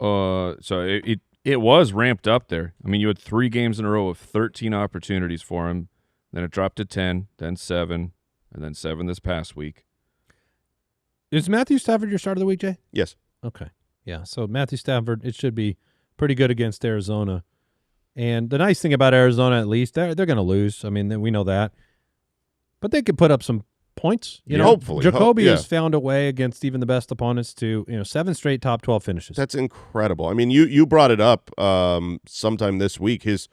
so it was ramped up there. I mean, you had 3 games in a row of 13 opportunities for him. Then it dropped to 10, then 7, and then 7 this past week. Is Matthew Stafford your start of the week, Jay? Yes. Okay. Yeah, so Matthew Stafford, it should be pretty good against Arizona. And the nice thing about Arizona, at least, they're going to lose. I mean, we know that. But they could put up some points. Hopefully. Jacoby has found a way against even the best opponents to 7 straight top 12 finishes. That's incredible. I mean, you brought it up sometime this week. His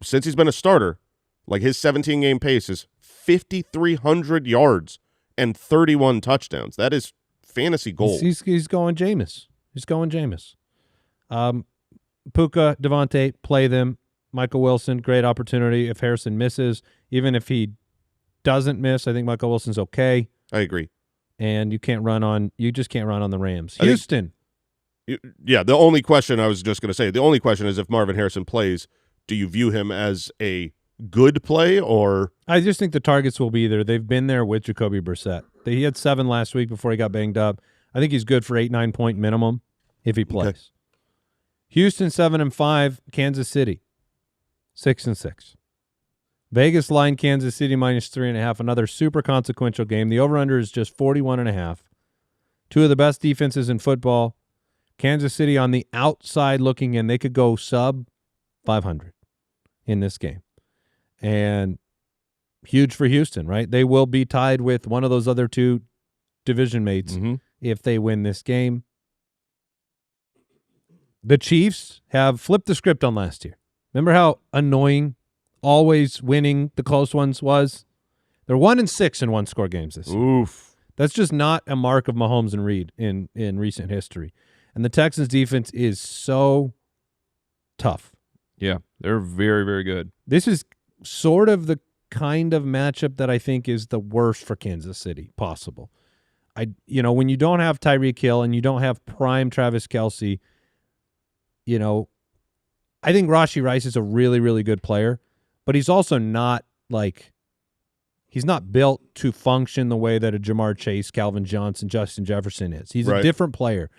since he's been a starter, like his 17-game pace is 5,300 yards and 31 touchdowns. That is fantasy gold. He's going Jameis. He's going Jameis. Puka, Devontae, play them. Michael Wilson, great opportunity. If Harrison misses, even if he doesn't miss, I think Michael Wilson's okay. I agree. And you just can't run on the Rams. Houston. Yeah, the only question I was just going to say, the only question is if Marvin Harrison plays, do you view him as a good play or? I just think the targets will be there. They've been there with Jacoby Brissett. He had 7 last week before he got banged up. I think he's good for 8-9 point minimum if he plays. Okay. Houston 7-5, Kansas City 6-6. Vegas line Kansas City -3.5. Another super consequential game. The over/under is just 41.5. 2 of the best defenses in football. Kansas City on the outside looking in, they could go sub 500 in this game. And huge for Houston, right? They will be tied with one of those other two division mates if they win this game. The Chiefs have flipped the script on last year. Remember how annoying always winning the close ones was? They're 1-6 in one-score games this year. Oof. That's just not a mark of Mahomes and Reed in recent history. And the Texans defense is so tough. Yeah, they're very, very good. This is sort of the kind of matchup that I think is the worst for Kansas City possible. When you don't have Tyreek Hill and you don't have prime Travis Kelce, I think Rashee Rice is a really, really good player, but he's also not he's not built to function the way that a Jamar Chase, Calvin Johnson, Justin Jefferson is. He's a different player.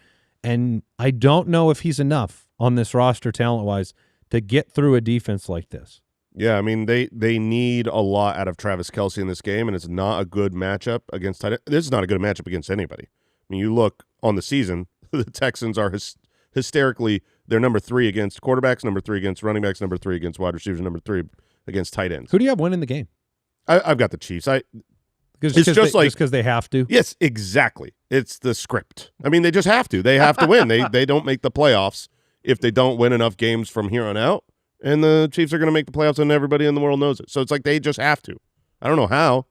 And I don't know if he's enough on this roster talent-wise to get through a defense like this. Yeah, I mean, they need a lot out of Travis Kelce in this game, and it's not a good matchup against tight end. This is not a good matchup against anybody. I mean, you look on the season, the Texans are hysterically, they're number 3 against quarterbacks, number 3 against running backs, number 3 against wide receivers, number 3 against tight ends. Who do you have winning the game? I've got the Chiefs. Just because they have to? Yes, exactly. It's the script. I mean, they just have to. They have to win. They don't make the playoffs if they don't win enough games from here on out. And the Chiefs are going to make the playoffs, and everybody in the world knows it. So it's like they just have to. I don't know how.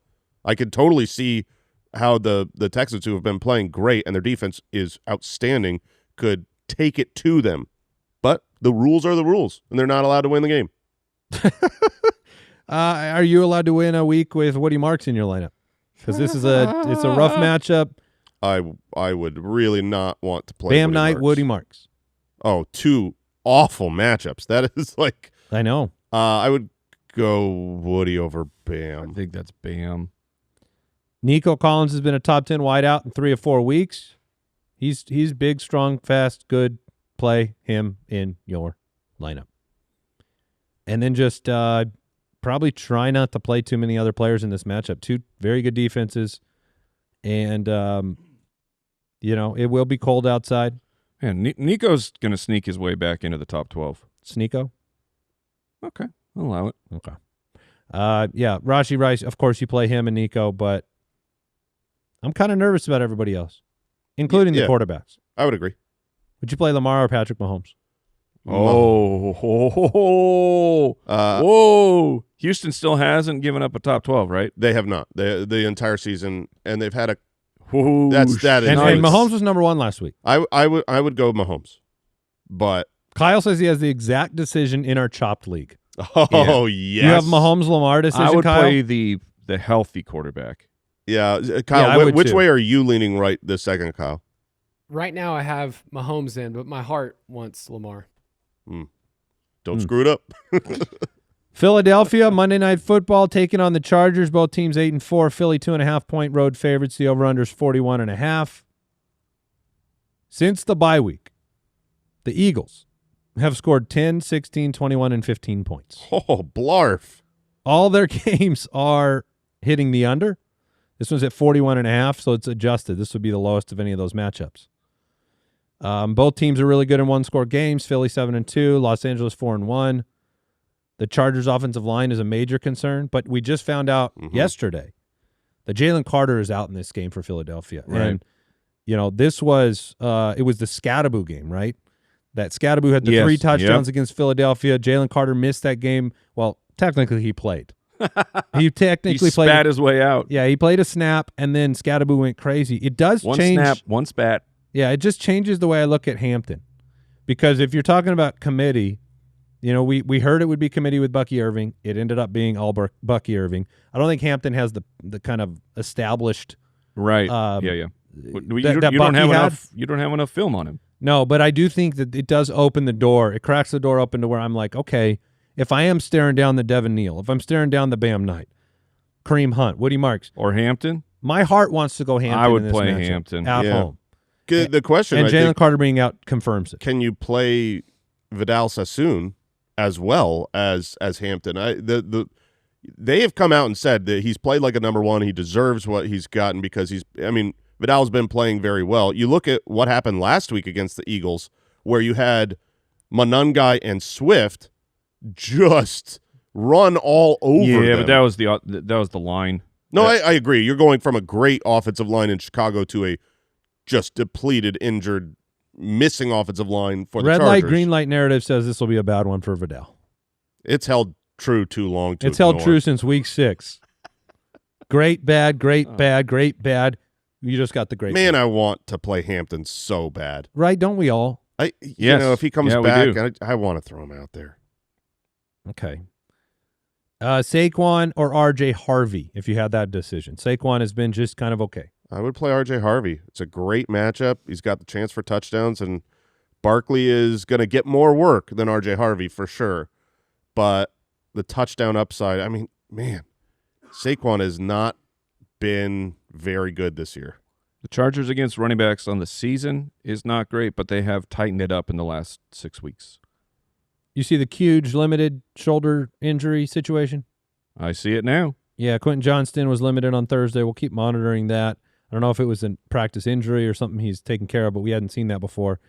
I could totally see how the Texans, who have been playing great and their defense is outstanding, could take it to them. But the rules are the rules, and they're not allowed to win the game. Are you allowed to win a week with Woody Marks in your lineup? Because it's a rough matchup. I would really not want to play Bam Knight, Woody Marks. Oh, 2 awful matchups. That is I know. I would go Woody over Bam. I think that's Bam. Nico Collins has been a top 10 wideout in 3 or 4 weeks. He's big, strong, fast, good. Play him in your lineup. And then just probably try not to play too many other players in this matchup. 2 very good defenses. And, it will be cold outside. Man, Nico's going to sneak his way back into the top 12. Sneeko? Okay, I'll allow it. Okay. Rashee Rice, of course you play him and Nico, but I'm kind of nervous about everybody else, including the quarterbacks. I would agree. Would you play Lamar or Patrick Mahomes? Whoa. Houston still hasn't given up a top 12, right? They have not. The entire season, and they've had a And Mahomes was number 1 last week. I would go Mahomes, but Kyle says he has the exact decision in our chopped league. Oh yes, you have Mahomes-Lamar decision. I would Kyle? play the healthy quarterback. Yeah, Kyle. Yeah, which way are you leaning right this second, Kyle? Right now, I have Mahomes in, but my heart wants Lamar. Don't screw it up. Philadelphia, Monday Night Football, taking on the Chargers. Both teams 8-4. Philly 2.5-point road favorites. The over-under is 41.5. Since the bye week, the Eagles have scored 10, 16, 21, and 15 points. Oh, blarf. All their games are hitting the under. This one's at 41.5, so it's adjusted. This would be the lowest of any of those matchups. Both teams are really good in one-score games. Philly 7-2, Los Angeles 4-1. The Chargers' offensive line is a major concern, but we just found out yesterday that Jalen Carter is out in this game for Philadelphia. Right. And, this was it was the Scattaboo game, right? That Scattaboo had the 3 touchdowns against Philadelphia. Jalen Carter missed that game. Well, technically he played. He technically played. He spat his way out. Yeah, he played a snap, and then Scattaboo went crazy. It does one change. One snap, one spat. Yeah, it just changes the way I look at Hampton. Because if you're talking about committee, we heard it would be committee with Bucky Irving. It ended up being all Bucky Irving. I don't think Hampton has the kind of established. Right. Yeah. You don't have enough film on him. No, but I do think that it does open the door. It cracks the door open to where I'm like, okay, if I am staring down the Devin Neal, if I'm staring down the Bam Knight, Kareem Hunt, Woody Marks, or Hampton, my heart wants to go Hampton. I would in this play matchup Hampton at home. The question, and I Jalen think, Carter being out confirms it. Can you play Vidal Sassoon as well as Hampton? They have come out and said that he's played like a number 1. He deserves what he's gotten because Vidal's been playing very well. You look at what happened last week against the Eagles, where you had Monungai and Swift just run all over Yeah, them. but that was the line. No, I agree. You're going from a great offensive line in Chicago to a just depleted, injured, missing offensive line for the Red Chargers. light, green light narrative says this will be a bad one for Vidal. It's held true too long to It's held ignore. true since week 6. Great, bad, great, bad, great, bad. You just got the great. Man, bad. I want to play Hampton so bad. Right, don't we all? You Yes. know, if he comes Yeah, we back, do. I want to throw him out there. Okay. Saquon or RJ Harvey, if you had that decision. Saquon has been just kind of okay. I would play RJ Harvey. It's a great matchup. He's got the chance for touchdowns, and Barkley is going to get more work than RJ Harvey for sure. But the touchdown upside, I mean, man, Saquon has not been very good this year. The Chargers against running backs on the season is not great, but they have tightened it up in the last 6 weeks. You see the huge limited shoulder injury situation? I see it now. Yeah, Quentin Johnston was limited on Thursday. We'll keep monitoring that. I don't know if it was a practice injury or something he's taken care of, but we hadn't seen that before.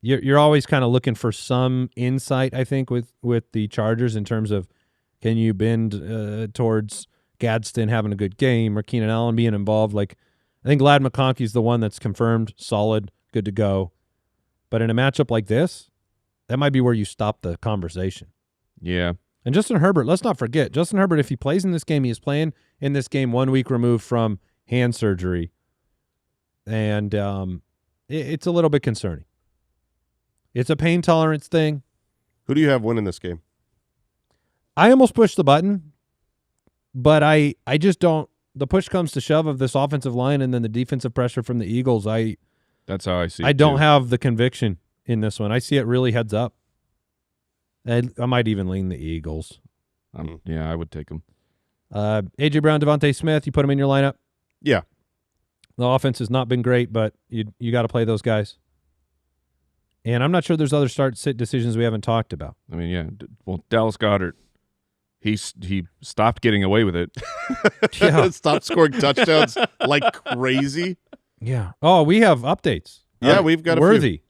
You're always kind of looking for some insight, I think, with the Chargers in terms of can you bend towards Gadsden having a good game or Keenan Allen being involved. Like, I think Ladd McConkey's the one that's confirmed, solid, good to go. But in a matchup like this, that might be where you stop the conversation. Yeah. And Justin Herbert, let's not forget, Justin Herbert, if he plays in this game, he is playing in this game 1 week removed from hand surgery. And it's a little bit concerning. It's a pain tolerance thing. Who do you have winning this game? I almost pushed the button, but I just don't. The push comes to shove of this offensive line and then the defensive pressure from the Eagles. That's how I see it. I don't too. have the conviction in this one. I see it really heads up. I might even lean the Eagles. Yeah, I would take them. A.J. Brown, Devontae Smith, you put them in your lineup? Yeah. The offense has not been great, but you got to play those guys. And I'm not sure there's other start-sit decisions we haven't talked about. I mean, yeah. Well, Dallas Goedert, he stopped getting away with it. Yeah. Stop scoring touchdowns like crazy. Yeah. Oh, we have updates. Yeah, we've got a few. Worthy.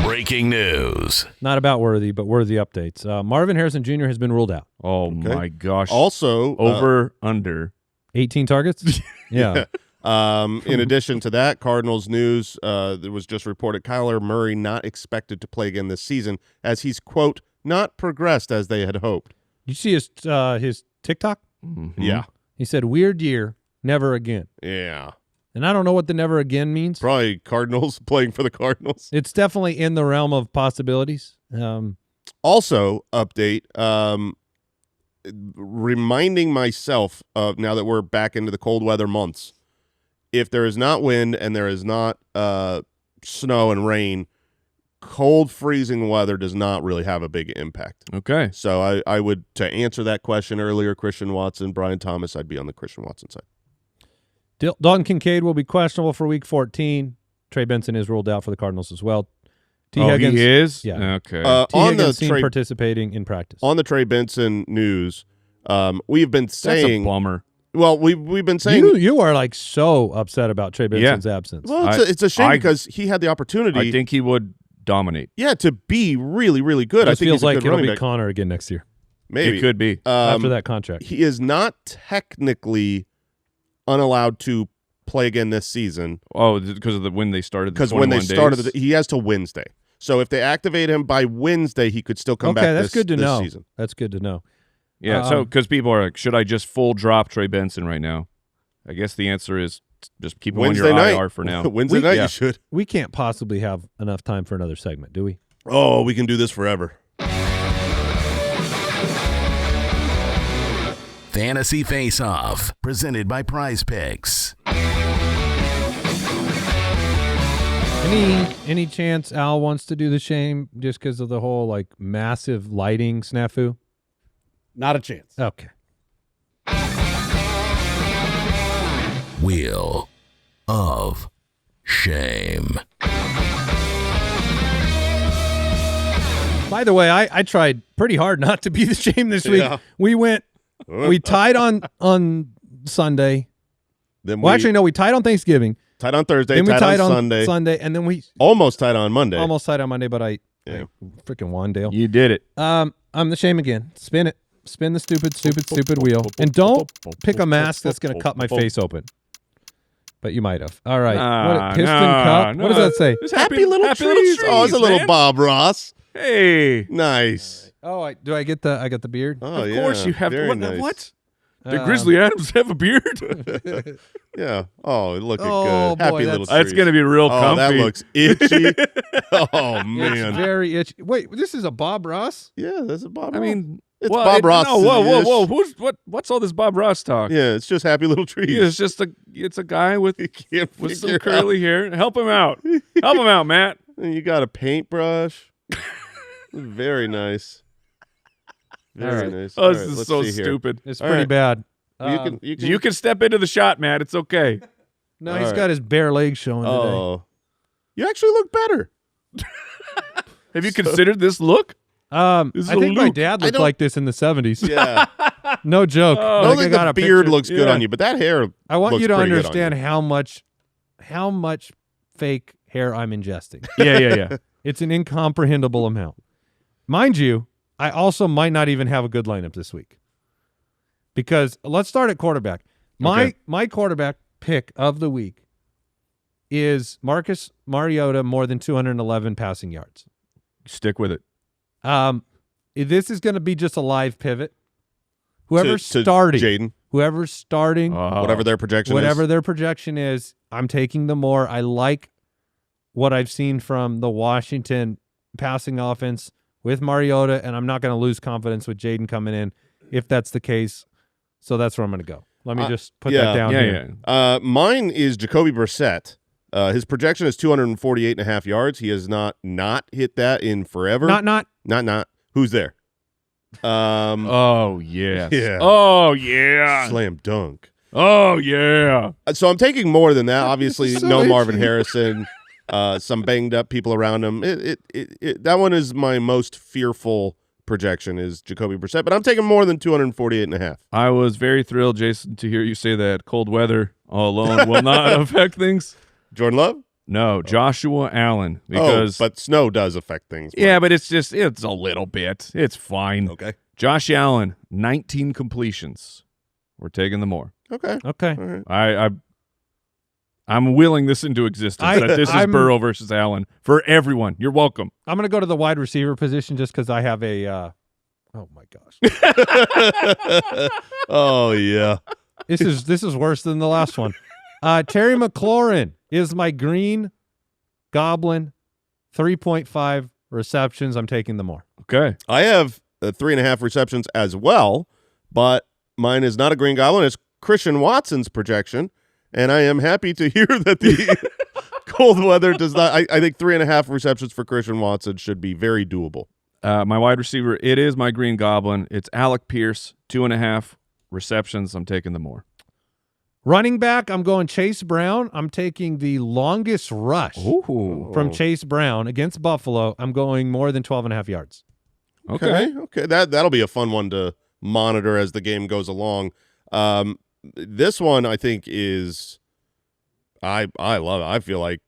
Breaking news. Not about Worthy, but Worthy updates. Marvin Harrison Jr. has been ruled out. Oh, my gosh. Also, Over, under. 18 targets? Yeah. in addition to that, Cardinals news, there was just reported Kyler Murray not expected to play again this season as he's, quote, not progressed as they had hoped. Did you see his TikTok? Mm-hmm. Yeah. He said, weird year, never again. Yeah. And I don't know what the never again means. Probably Cardinals, playing for the Cardinals. It's definitely in the realm of possibilities. Also, update, reminding myself of now that we're back into the cold weather months, if there is not wind and there is not snow and rain, cold, freezing weather does not really have a big impact. Okay. So I would, to answer that question earlier, Christian Watson, Brian Thomas, I'd be on the Christian Watson side. Dalton Kincaid will be questionable for Week 14. Trey Benson is ruled out for the Cardinals as well. T. Higgins, he is? Yeah. Okay. T. On Higgins the seen Trey, participating in practice. on the Trey Benson news, we've been That's saying, a bummer. well, we've been saying, You are like so upset about Trey Benson's absence. well, it's a shame because he had the opportunity. I think he would dominate. Yeah, to be really, really good. It I just think feels he's a like good it'll running be back. Connor again next year Maybe. It could be. after that contract. He is not technically unallowed to play again this season Because of when they started the because when they 21 started, days? he has till Wednesday. So if they activate him by Wednesday, he could still come back. Okay, that's this, good to this know. season. That's good to know. Yeah, so because people are like, should I just full drop Trey Benson right now? I guess the answer is just keep him on Wednesday your night IR for now. Wednesday night, yeah. you should. We can't possibly have enough time for another segment, do we? Oh, we can do this forever. Fantasy Face-Off, presented by Prize Picks. Any chance Al wants to do the shame just because of the whole like massive lighting snafu? Not a chance. Okay. Wheel of Shame. By the way, I tried pretty hard not to be the shame this week. Yeah. We tied on Sunday. Then Well, actually, no, we tied on Thanksgiving. tied on Thursday, Then we tied tied on on Sunday, and then we almost tied on Monday. almost tied on Monday, but Yeah. Freaking Wandale. You did it. I'm the shame again. Spin it. Spin the stupid wheel. And don't pick a mask that's going to cut my face open. But you might have. All right. Piston Cup. What does that say? It's Happy little trees. Oh, it's a little man. Bob Ross. Hey. Nice. Oh, I got the beard? Oh, Of course you have. Very What? nice. What? Did Grizzly Adams have a beard? Yeah. Oh, looking Oh, good. boy, Happy little trees. That's going to be real Oh, comfy. that looks itchy. Oh, It's man. very itchy. Wait, this is a Bob Ross? Yeah, that's a Bob I Ross. mean, It's Bob Ross. No, whoa. What's all this Bob Ross talk? Yeah, it's just happy little trees. Yeah, it's a guy with Can't with some figure curly hair. Help him out. Help him out, Matt. And you got a paintbrush. Very nice. Very All right. nice. Oh, All this right, is let's so see here. stupid. It's All pretty right. bad. You You can step into the shot, Matt. It's okay. No, All he's right. got his bare legs showing today. Oh, you actually look better. Have you considered this look? I This is a think my Luke. dad I looked don't- like this in the 70s. Yeah. No joke. Oh. I Like, don't think got the a beard picture. looks good Yeah. on you, but that hair. I want looks you to pretty good on understand you. how much fake hair I'm ingesting. Yeah. It's an incomprehensible amount. Mind you, I also might not even have a good lineup this week. Because let's start at quarterback. My quarterback pick of the week is Marcus Mariota more than 211 passing yards. Stick with it. This is going to be just a live pivot. Whoever's to starting, Jaden, whoever's starting, whatever their projection whatever is. their projection is, I'm taking the more. I like what I've seen from the Washington passing offense with Mariota, and I'm not going to lose confidence with Jaden coming in if that's the case. So that's where I'm going to go. Let me just put that down here. Mine is Jacoby Brissett. His projection is 248.5 yards. He has not hit that in forever. Not. Who's there? Oh, yes. Yeah. Oh, yeah. Slam dunk. Oh, yeah. So I'm taking more than that. Obviously, So no itchy. Marvin Harrison, some banged up people around him. That one is my most fearful projection is Jacoby Brissett, but I'm taking more than 248.5. I was very thrilled, Jason, to hear you say that cold weather all alone will not affect things. Jordan Love? No, Joshua Allen. Because but snow does affect things. yeah, but it's a little bit. It's fine. Okay. Josh Allen, 19 completions. We're taking the more. Okay. Okay. All right. I'm willing this into existence. That this is Burrow versus Allen for everyone. You're welcome. I'm going to go to the wide receiver position just because I have a oh my gosh. Oh yeah. This is worse than the last one. Terry McLaurin is my green goblin, 3.5 receptions. I'm taking the more. Okay. I have 3.5 receptions as well, but mine is not a Green Goblin. It's Christian Watson's projection, and I am happy to hear that the cold weather does not. I think 3.5 receptions for Christian Watson should be very doable. My wide receiver, it is my green goblin. It's Alec Pierce, 2.5 receptions. I'm taking the more. Running back, I'm going Chase Brown. I'm taking the longest rush from Chase Brown against Buffalo. I'm going more than 12.5 yards. Okay. That'll be a fun one to monitor as the game goes along. This one I think is I love it. I feel like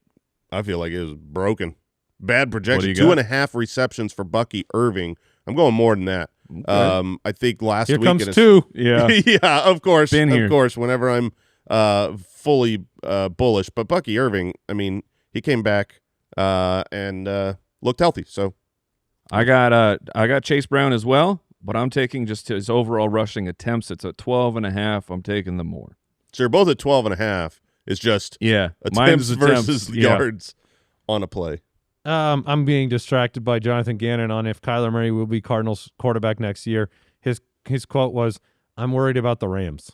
it was broken. Bad projection. 2.5 receptions for Bucky Irving. I'm going more than that. Okay. I think last Here week comes in a- two. Yeah. yeah, of course. Been here. Of course, whenever I'm fully bullish. But Bucky Irving, I mean, he came back and looked healthy. So I got Chase Brown as well, but I'm taking just his overall rushing attempts. It's at 12.5. I'm taking the more. you're both at 12.5. It's just Yeah. attempts Mine's versus Yeah. yards on a play. I'm being distracted by Jonathan Gannon on if Kyler Murray will be Cardinals quarterback next year. His quote was, "I'm worried about the Rams."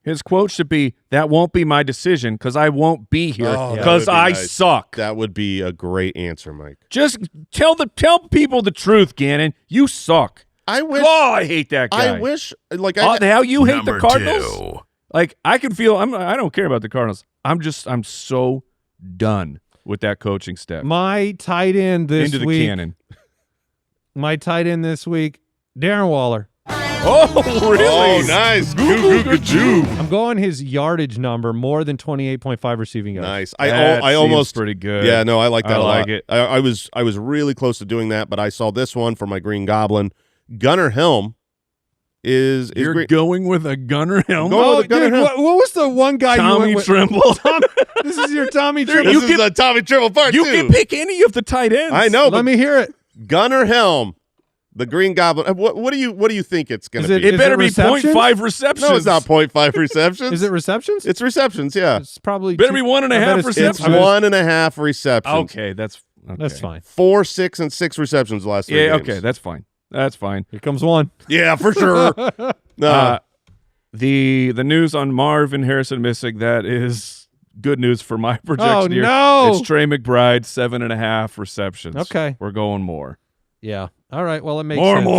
His quote should be, "That won't be my decision because I won't be here Oh, that because would be I nice. suck." That would be a great answer, Mike. Just tell people the truth, Gannon. You suck. I wish. Oh, I hate that guy. I wish. Like How you hate the Number Cardinals? 2. Like I can feel. I don't care about the Cardinals. I'm so done with that coaching staff. My tight end this Into the week. cannon. My tight end this week, Darren Waller. Oh, really? Oh, nice. Goo-goo-goo-goo. I'm going his yardage number more than 28.5 receiving yards. Nice. That I seems almost pretty good. Yeah, no, I like that I a lot. like it. I was really close to doing that, but I saw this one for my Green Goblin. Gunnar Helm is You're green. going with a Gunnar Helm? Going with a Gunnar dude, Helm. what was the one guy you Tommy went with? Tremble. This is your Tommy Tremble. This is the Tommy Tremble part You 2. can pick any of the tight ends. I know, Let but me hear it. Gunnar Helm, the Green Goblin. What do you think it's going Is to it- be? It better be receptions? 0.5 receptions. No, it's not 0.5 receptions. Is it receptions? It's receptions, yeah. It's probably Better be 1.5 I bet it's- receptions. It's 1.5 receptions. Okay, that's okay. That's fine. 4, 6, and 6 receptions the last 3 Yeah, games. okay, that's fine. That's fine. Here comes one. Yeah, for sure. No. The news on Marvin Harrison missing, that is good news for my projection here. no. It's Trey McBride, 7.5 receptions. Okay. We're going more. Yeah. All right. Well, it makes More. sense. You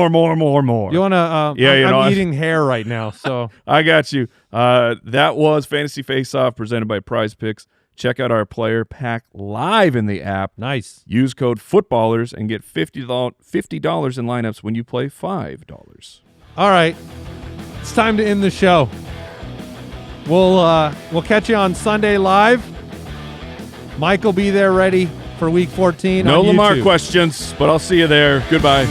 want to? Yeah, you know, I'm eating hair right now, so I got you. That was Fantasy Faceoff presented by Prize Picks. Check out our player pack live in the app. nice. Use code FOOTBALLERS and get $50 in lineups when you play $5. All right. It's time to end the show. We'll catch you on Sunday live. Mike will be there ready for Week 14. No on Lamar YouTube. questions, but I'll see you there. Goodbye.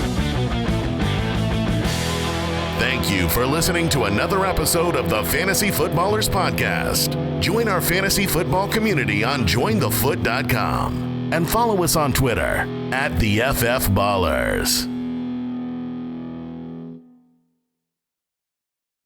Thank you for listening to another episode of the Fantasy Footballers Podcast. Join our fantasy football community on jointhefoot.com and follow us on Twitter @TheFFBallers.